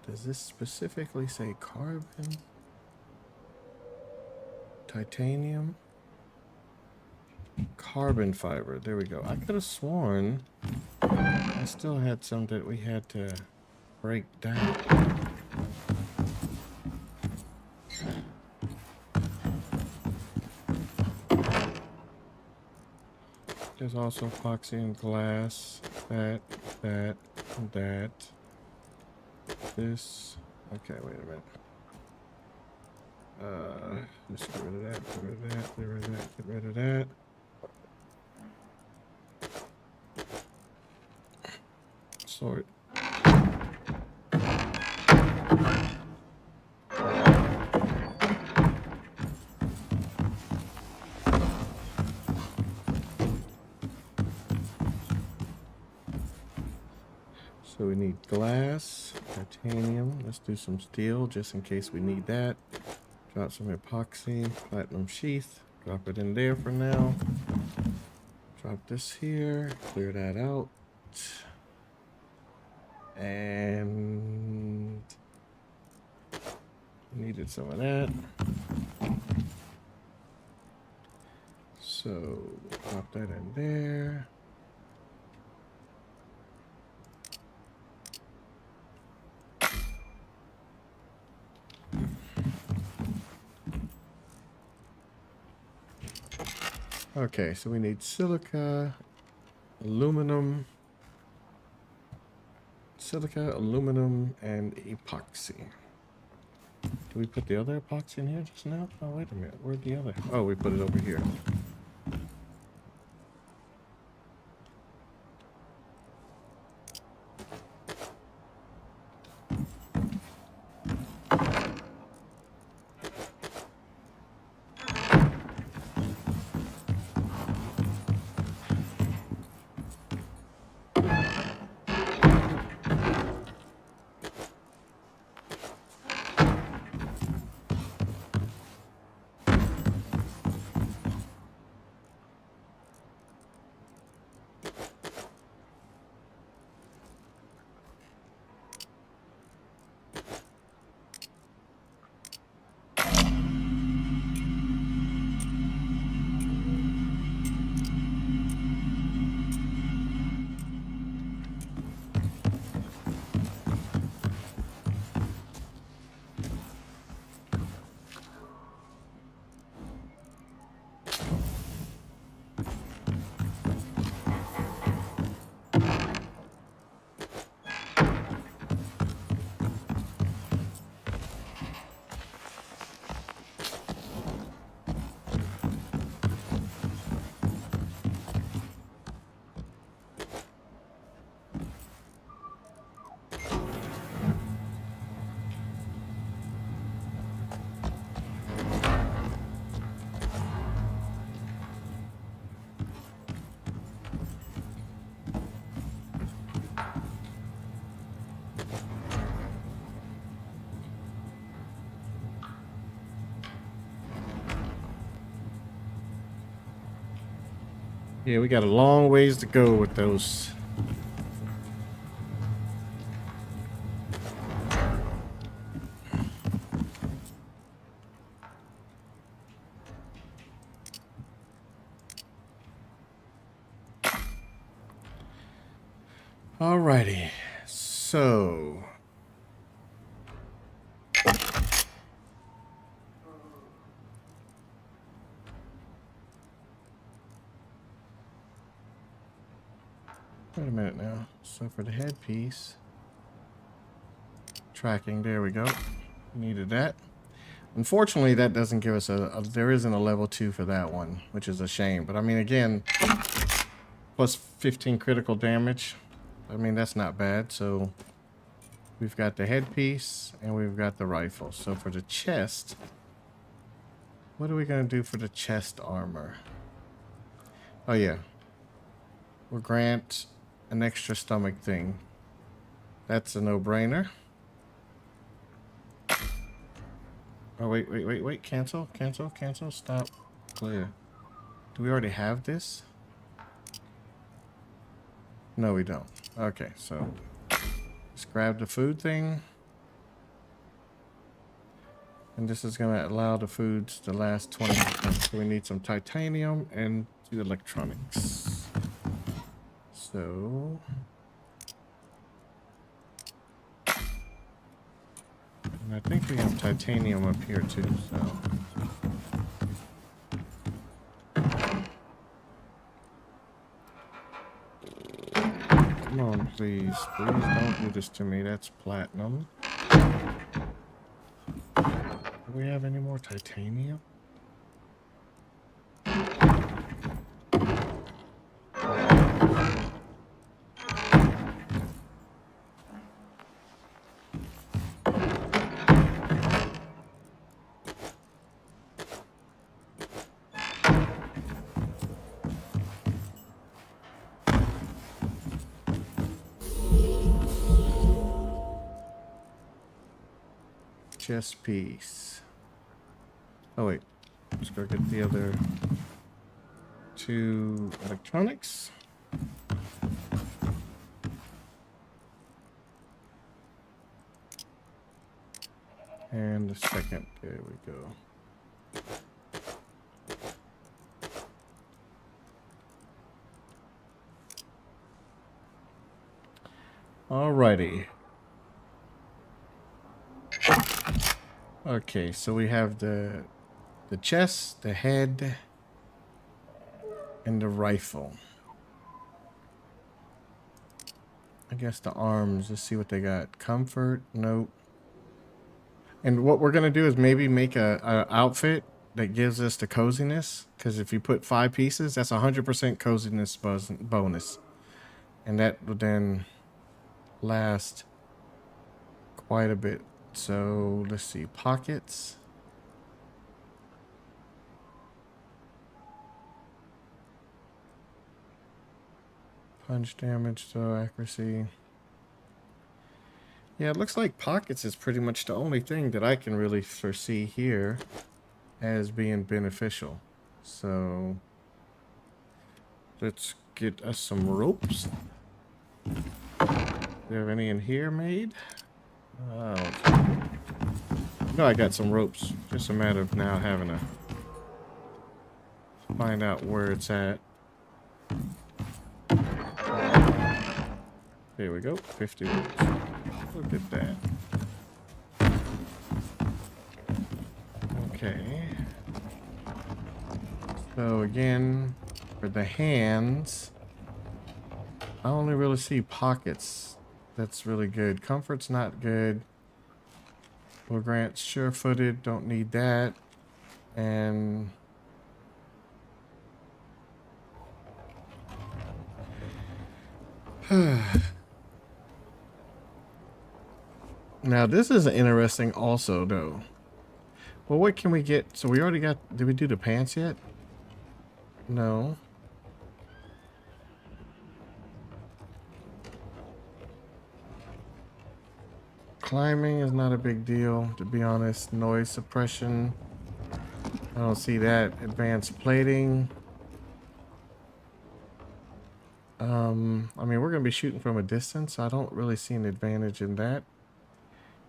Does this specifically say carbon? Titanium? Carbon fiber. There we go. I could have sworn I still had some that we had to break down. There's also epoxy and glass. That. This. Okay, wait a minute. Let's get rid of that, get rid of that, get rid of that, get rid of that. Sort. So we need glass, titanium. Let's do some steel just in case we need that. Drop some epoxy, platinum sheath. Drop it in there for now. Drop this here, clear that out. And needed some of that. So drop that in there. Okay, so we need silica, aluminum, and epoxy. Did we put the other epoxy in here just now? Oh, wait a minute. Where'd the other? Oh, we put it over here. Yeah, we got a long ways to go with those. Alrighty, so wait a minute now. So for the headpiece, tracking, there we go. Needed that. Unfortunately, that doesn't give us there isn't a level 2 for that one, which is a shame. But I mean, again, plus 15 critical damage. I mean, that's not bad. So we've got the headpiece and we've got the rifle. So for the chest, what are we going to do for the chest armor? Oh, yeah. We'll grant an extra stomach thing. That's a no-brainer. Oh, wait. Cancel. Stop. Clear. Do we already have this? No, we don't. Okay, so let's grab the food thing. And this is going to allow the foods to last 20%. So we need some titanium and the electronics. So... and I think we have titanium up here too, so... come on, please. Please don't do this to me. That's platinum. Do we have any more titanium? Chest piece. Oh wait, let's go get the other 2 electronics. And the second, there we go. Alrighty. Okay, so we have the chest, the head, and the rifle. I guess the arms, let's see what they got. Comfort, nope. And what we're gonna do is maybe make a outfit that gives us the coziness, because if you put 5 pieces, that's 100% coziness bonus. And that would then last quite a bit. So let's see, pockets. Punch damage, so accuracy. Yeah, it looks like pockets is pretty much the only thing that I can really foresee here as being beneficial. So let's get us some ropes. Do you have any in here made? Oh. No, I got some ropes. Just a matter of now having to find out where it's at. There we go. 50 ropes. Look at that. Okay. So again, for the hands, I only really see pockets. That's really good. Comfort's not good. Will grant sure-footed. Don't need that. And now this is interesting also though. Well, what can we get? So we already got, did we do the pants yet? No. Climbing is not a big deal, to be honest. Noise suppression, I don't see that. Advanced plating. I mean, we're going to be shooting from a distance, so I don't really see an advantage in that.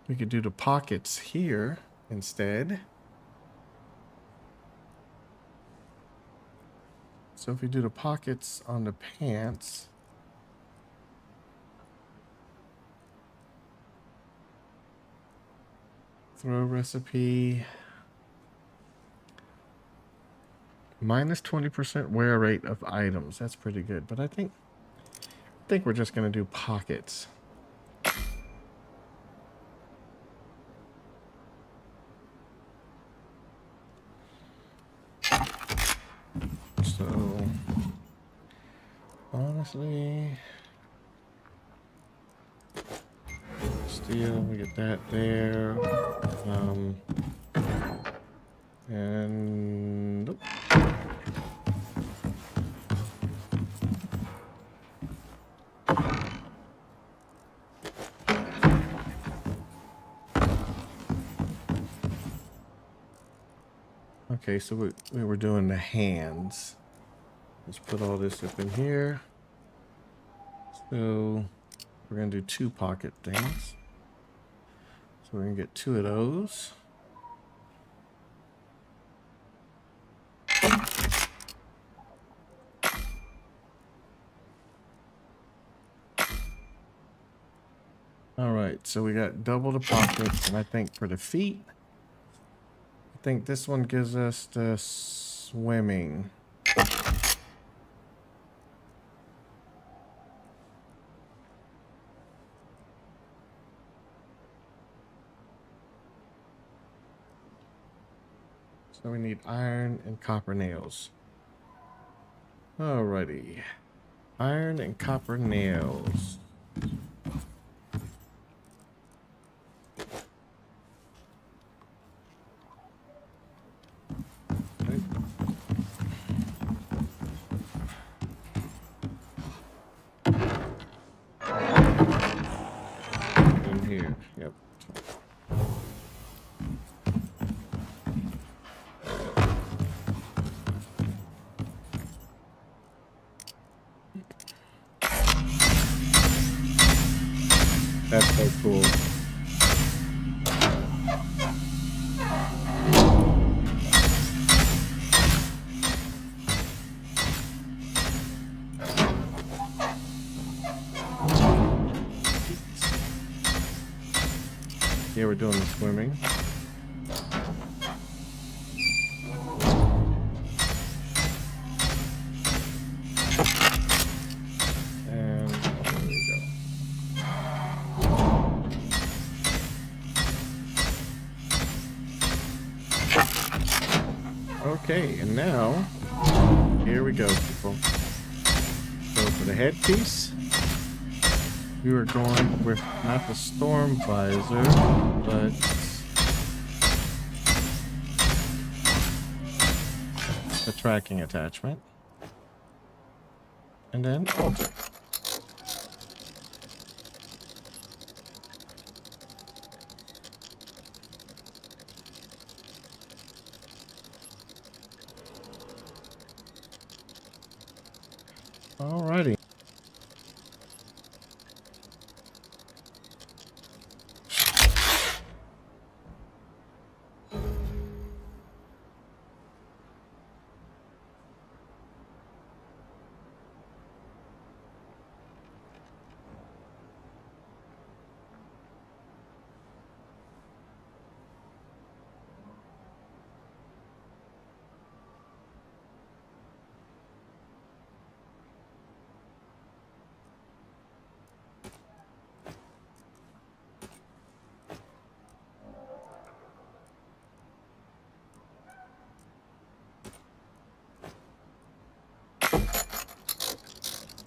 We could do the pockets here instead. So if we do the pockets on the pants, throw recipe, minus 20% wear rate of items. That's pretty good, but I think we're just going to do pockets. So honestly, steel, we get that there. And nope. Okay, so we were doing the hands. Let's put all this up in here. So we're gonna do 2 pocket things. So we're gonna get 2 of those. All right, so we got double the pockets, and I think for the feet, I think this one gives us the swimming. So we need iron and copper nails. Alrighty. Iron and copper nails. Okay. In here, yep. That's so cool. Yeah, we're doing the swimming. And there we go. Okay, and now, here we go, people. So for the headpiece, we were going with not the storm visor, but the tracking attachment. And then alter. Alrighty.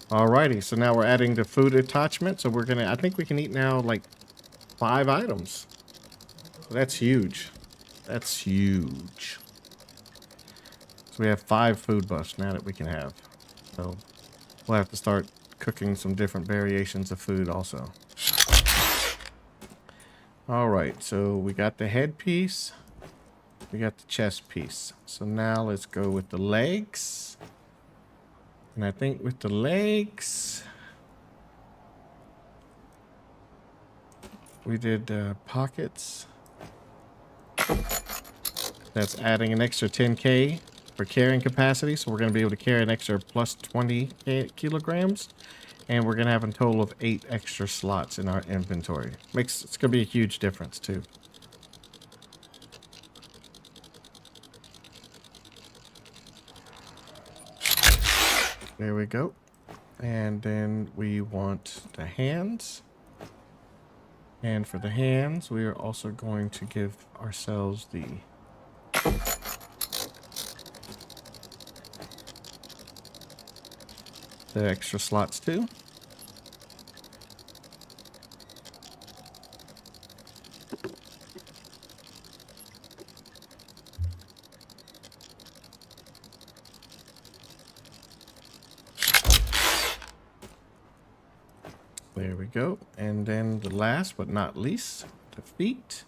Alrighty, so now we're adding the food attachment. So we're gonna, I think we can eat now like 5 items. So that's huge. That's huge. So we have 5 food buffs now that we can have. So we'll have to start cooking some different variations of food also. Alright, so we got the headpiece. We got the chest piece. So now let's go with the legs. And I think with the legs, we did pockets. That's adding an extra 10K for carrying capacity. So we're going to be able to carry an extra plus 20 kilograms. And we're going to have a total of 8 extra slots in our inventory. It's going to be a huge difference too. There we go. And then we want the hands. And for the hands, we are also going to give ourselves the extra slots too. There we go. And then the last but not least, the feet.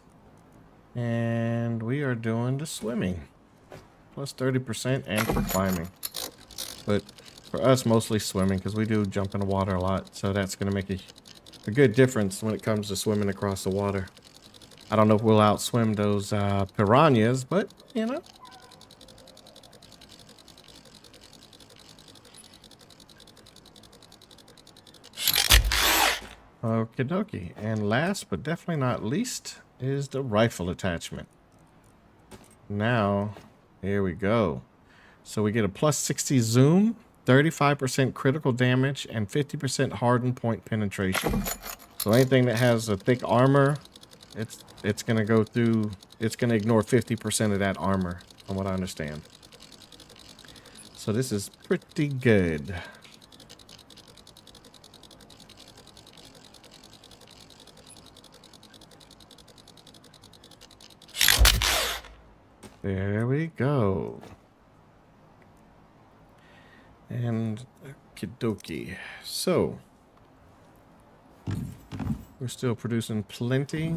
And we are doing the swimming. Plus 30% and for climbing. But for us, mostly swimming because we do jump in the water a lot. So that's going to make a good difference when it comes to swimming across the water. I don't know if we'll outswim those piranhas, but, you know. Okie dokie. And last but definitely not least is the rifle attachment. Now, here we go. So we get a plus 60 zoom, 35% critical damage, and 50% hardened point penetration. So anything that has a thick armor, it's going to go through, it's going to ignore 50% of that armor, from what I understand. So this is pretty good. There we go. And okie-dokie. So we're still producing plenty.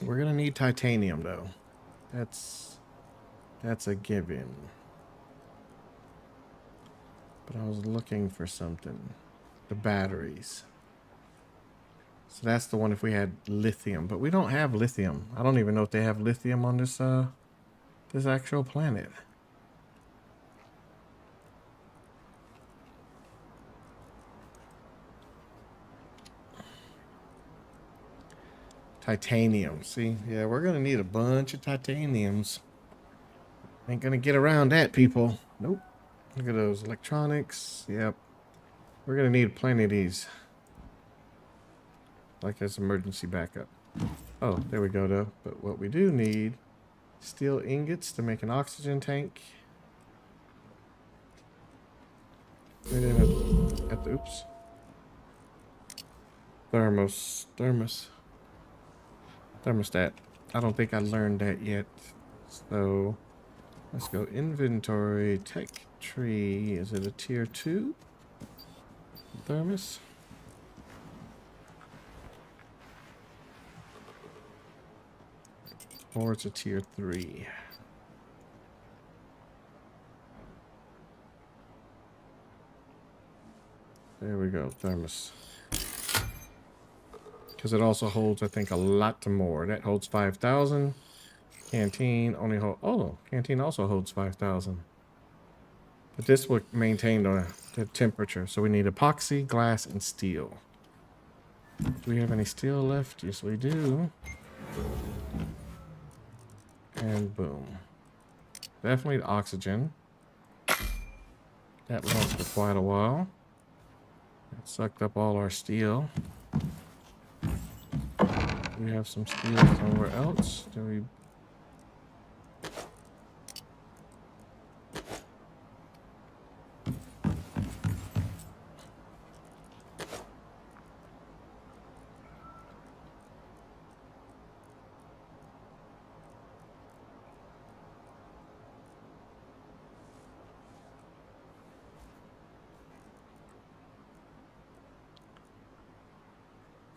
We're gonna need titanium though. That's a given. But I was looking for something. The batteries. So that's the one if we had lithium, but we don't have lithium. I don't even know if they have lithium on this this actual planet. Titanium. See, yeah, we're gonna need a bunch of titaniums. Ain't gonna get around that, people. Nope. Look at those electronics. Yep. We're gonna need plenty of these. Like as emergency backup. Oh, there we go though. But what we do need, steel ingots to make an oxygen tank. Right in at the oops. Thermostat. I don't think I learned that yet. So let's go inventory, tech tree. Is it a tier 2? Thermos? Or it's a tier 3. There we go, thermos. Because it also holds, I think, a lot more. That holds 5,000. Canteen only hold. Oh, canteen also holds 5,000. But this will maintain the temperature. So we need epoxy, glass, and steel. Do we have any steel left? Yes, we do. And boom. Definitely oxygen. That lasts for quite a while. It sucked up all our steel. We have some steel somewhere else. Do we?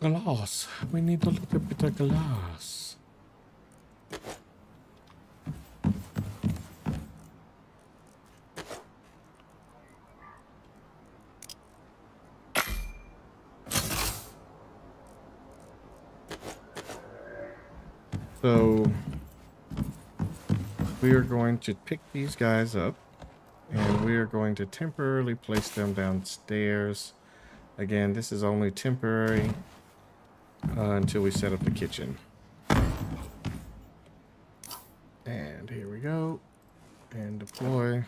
Glass. We need a little bit of glass. So we are going to pick these guys up and we are going to temporarily place them downstairs. Again, this is only temporary until we set up the kitchen. And here we go. And deploy.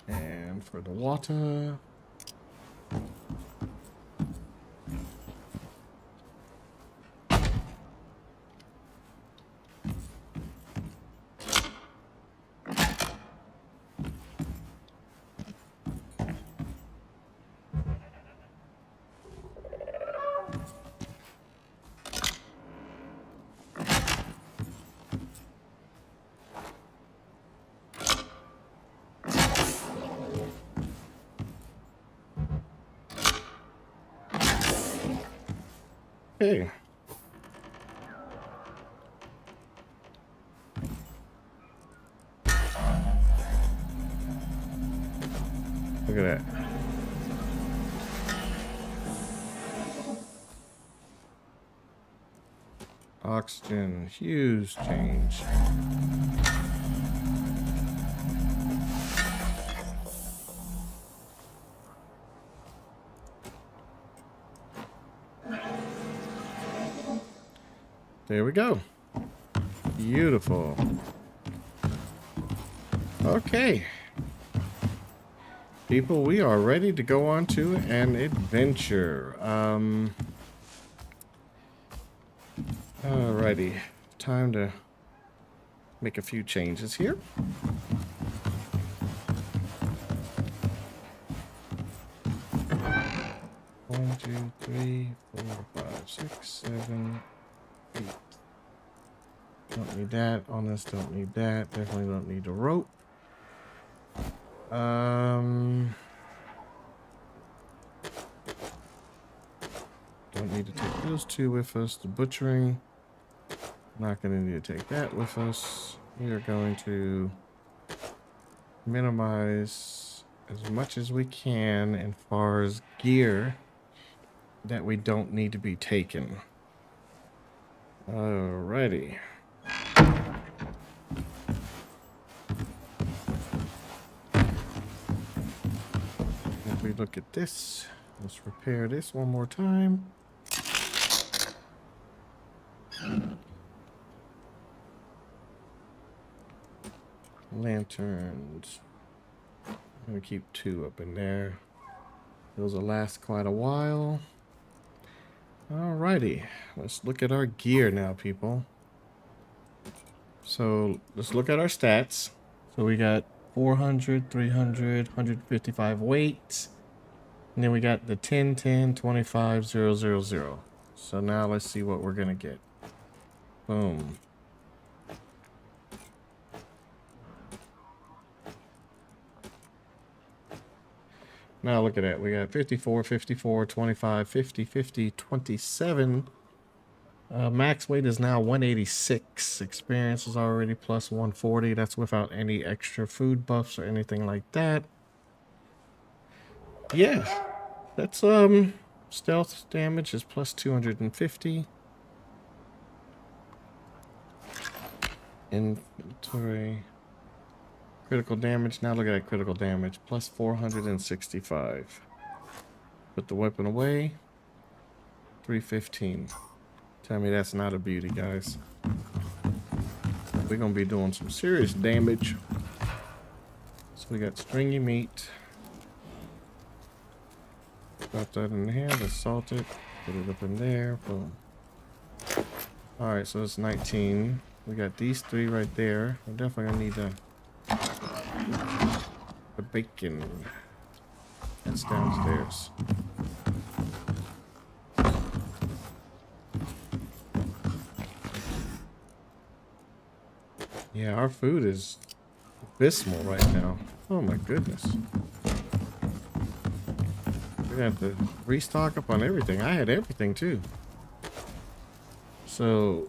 And for the water. Okay. Look at that. Oxygen, huge change. There we go. Beautiful. Okay. People, we are ready to go on to an adventure. Alrighty. Time to make a few changes here. One, two, three, 4, 5, 6, 7, 8. Don't need that. On this, don't need that. Definitely don't need the rope. Don't need to take those two with us. The butchering. Not going to need to take that with us. We are going to minimize as much as we can as far as gear that we don't need to be taken. Alrighty. If we look at this, let's repair this one more time. Lanterns. I'm gonna keep 2 up in there. Those will last quite a while. Alrighty, let's look at our gear now, people. So let's look at our stats. So we got 400, 300, 155 weight. And then we got the 10, 10, 25, 0, 0, 0. So now let's see what we're gonna get. Boom. Now look at that. We got 54, 54, 25, 50, 50, 27. Max weight is now 186. Experience is already plus 140. That's without any extra food buffs or anything like that. Yeah. That's stealth damage is plus 250. Inventory. Critical damage. Now look at that critical damage. Plus 465. Put the weapon away. 315. Tell me that's not a beauty, guys. We're going to be doing some serious damage. So we got stringy meat. Drop that in here. Let's salt it. Put it up in there. Boom. Alright, so it's 19. We got these 3 right there. We're definitely going to need the bacon. That's downstairs. Yeah, our food is abysmal right now. Oh my goodness. We're gonna have to restock up on everything. I had everything too. So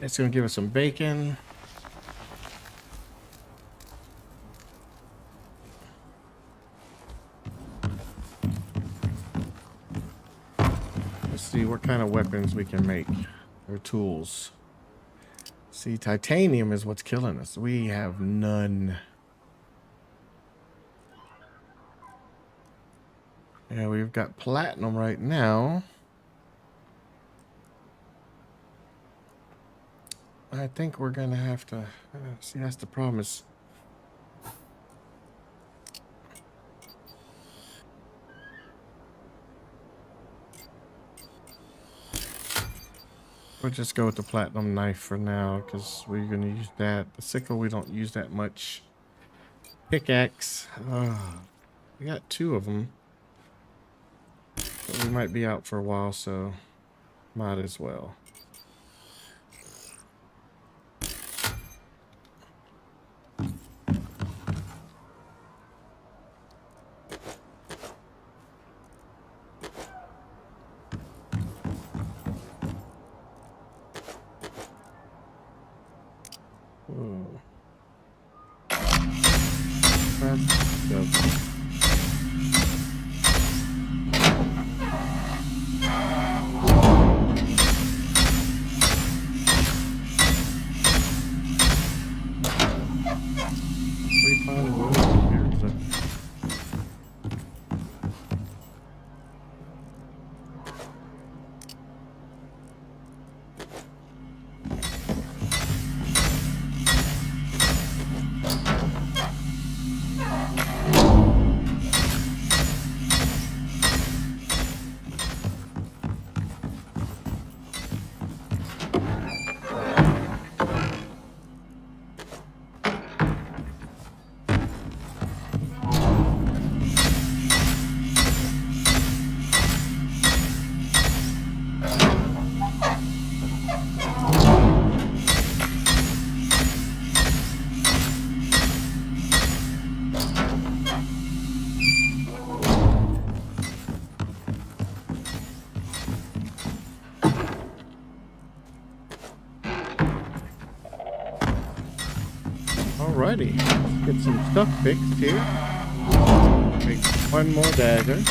it's gonna give us some bacon. what kind of weapons we can make, or tools. See, titanium is what's killing us. We have none. Yeah, we've got platinum right now. I think we're gonna have to see. That's the problem. Is we'll just go with the platinum knife for now because we're gonna use that. The sickle we don't use that much. Pickaxe. We got 2 of them. But we might be out for a while, so might as well. Alrighty, let's get some stuff fixed here. Make 1 more dagger.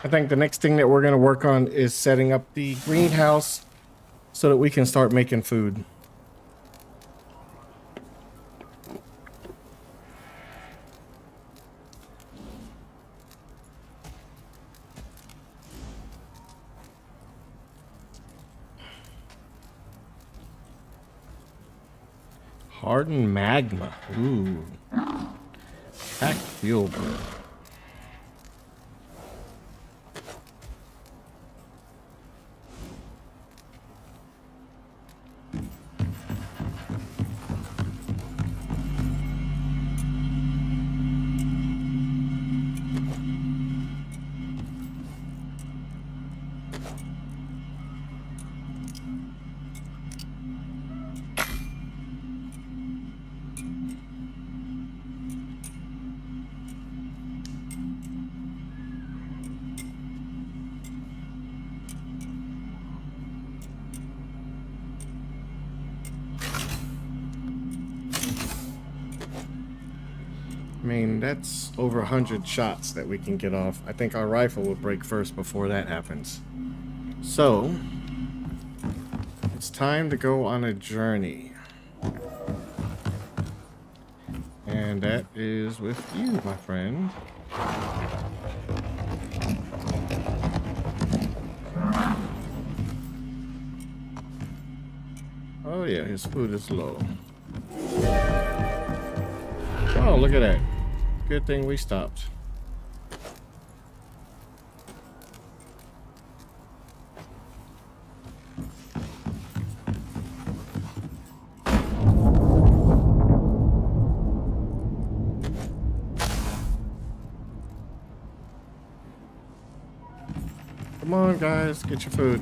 I think the next thing that we're going to work on is setting up the greenhouse so that we can start making food. Hardened magma. Ooh. Packed fuel burn. I mean, that's over 100 shots that we can get off. I think our rifle will break first before that happens. So, it's time to go on a journey. And that is with you, my friend. Oh yeah, his food is low. Oh, look at that. Good thing we stopped. Come on, guys, get your food.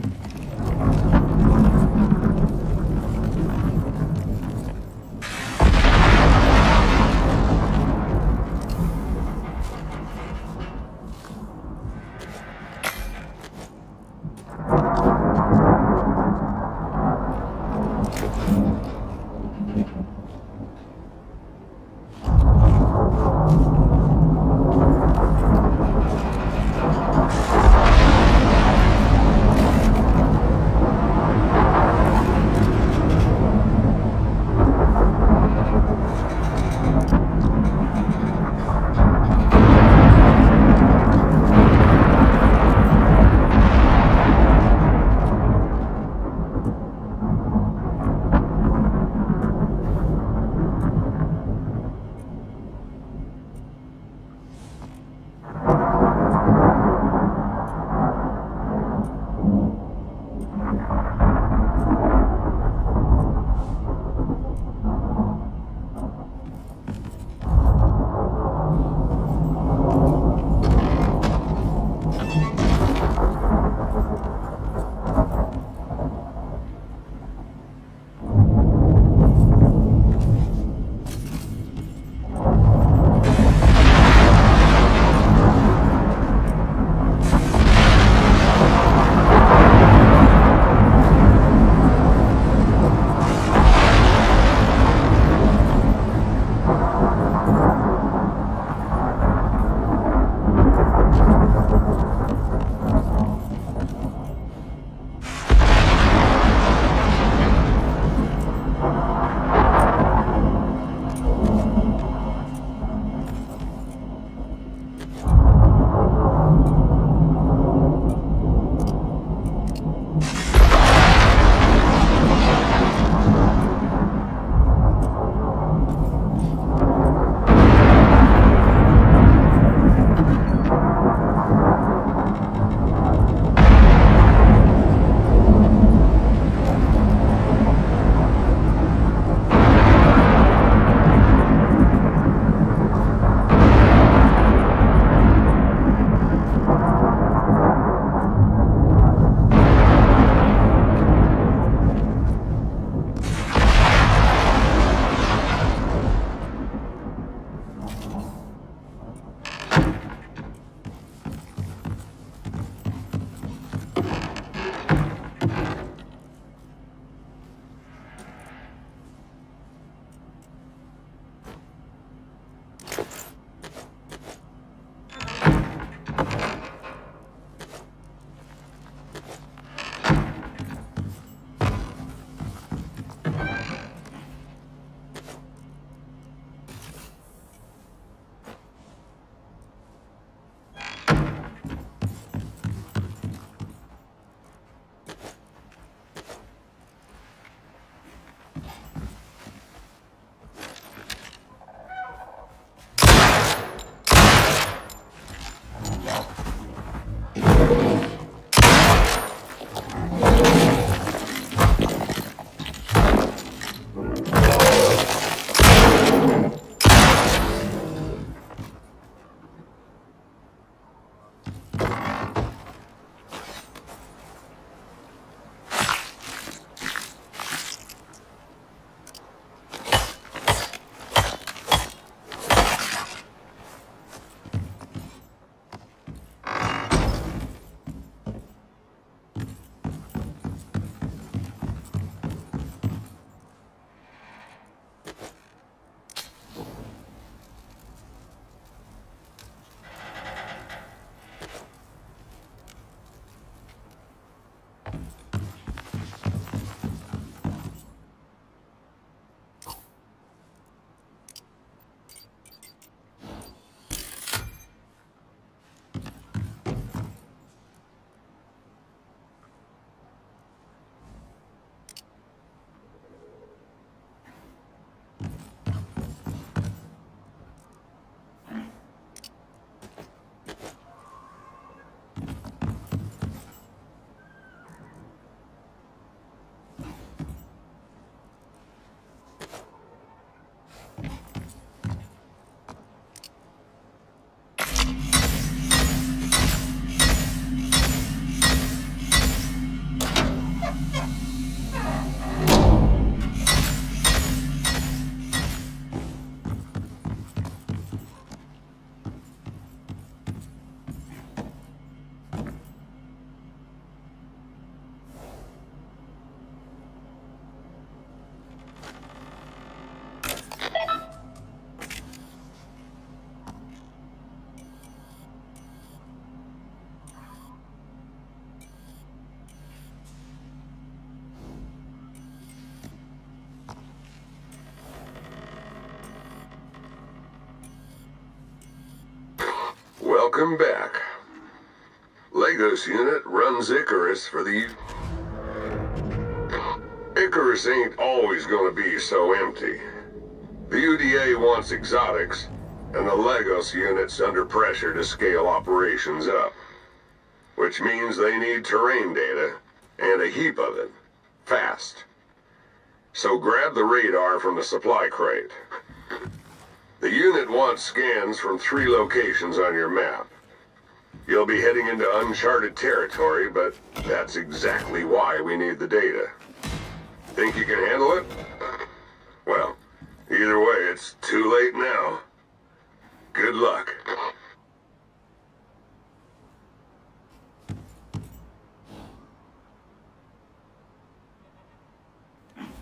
Welcome back. Lagos unit runs Icarus for the... Icarus ain't always gonna be so empty. The UDA wants exotics, and the Lagos unit's under pressure to scale operations up. Which means they need terrain data, and a heap of it. Fast. So grab the radar from the supply crate. The unit wants scans from 3 locations on your map. You'll be heading into uncharted territory, but that's exactly why we need the data. Think you can handle it? Well, either way, it's too late now. Good luck.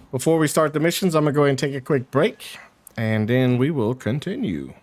Before we start the missions, I'm going to go ahead and take a quick break, and then we will continue.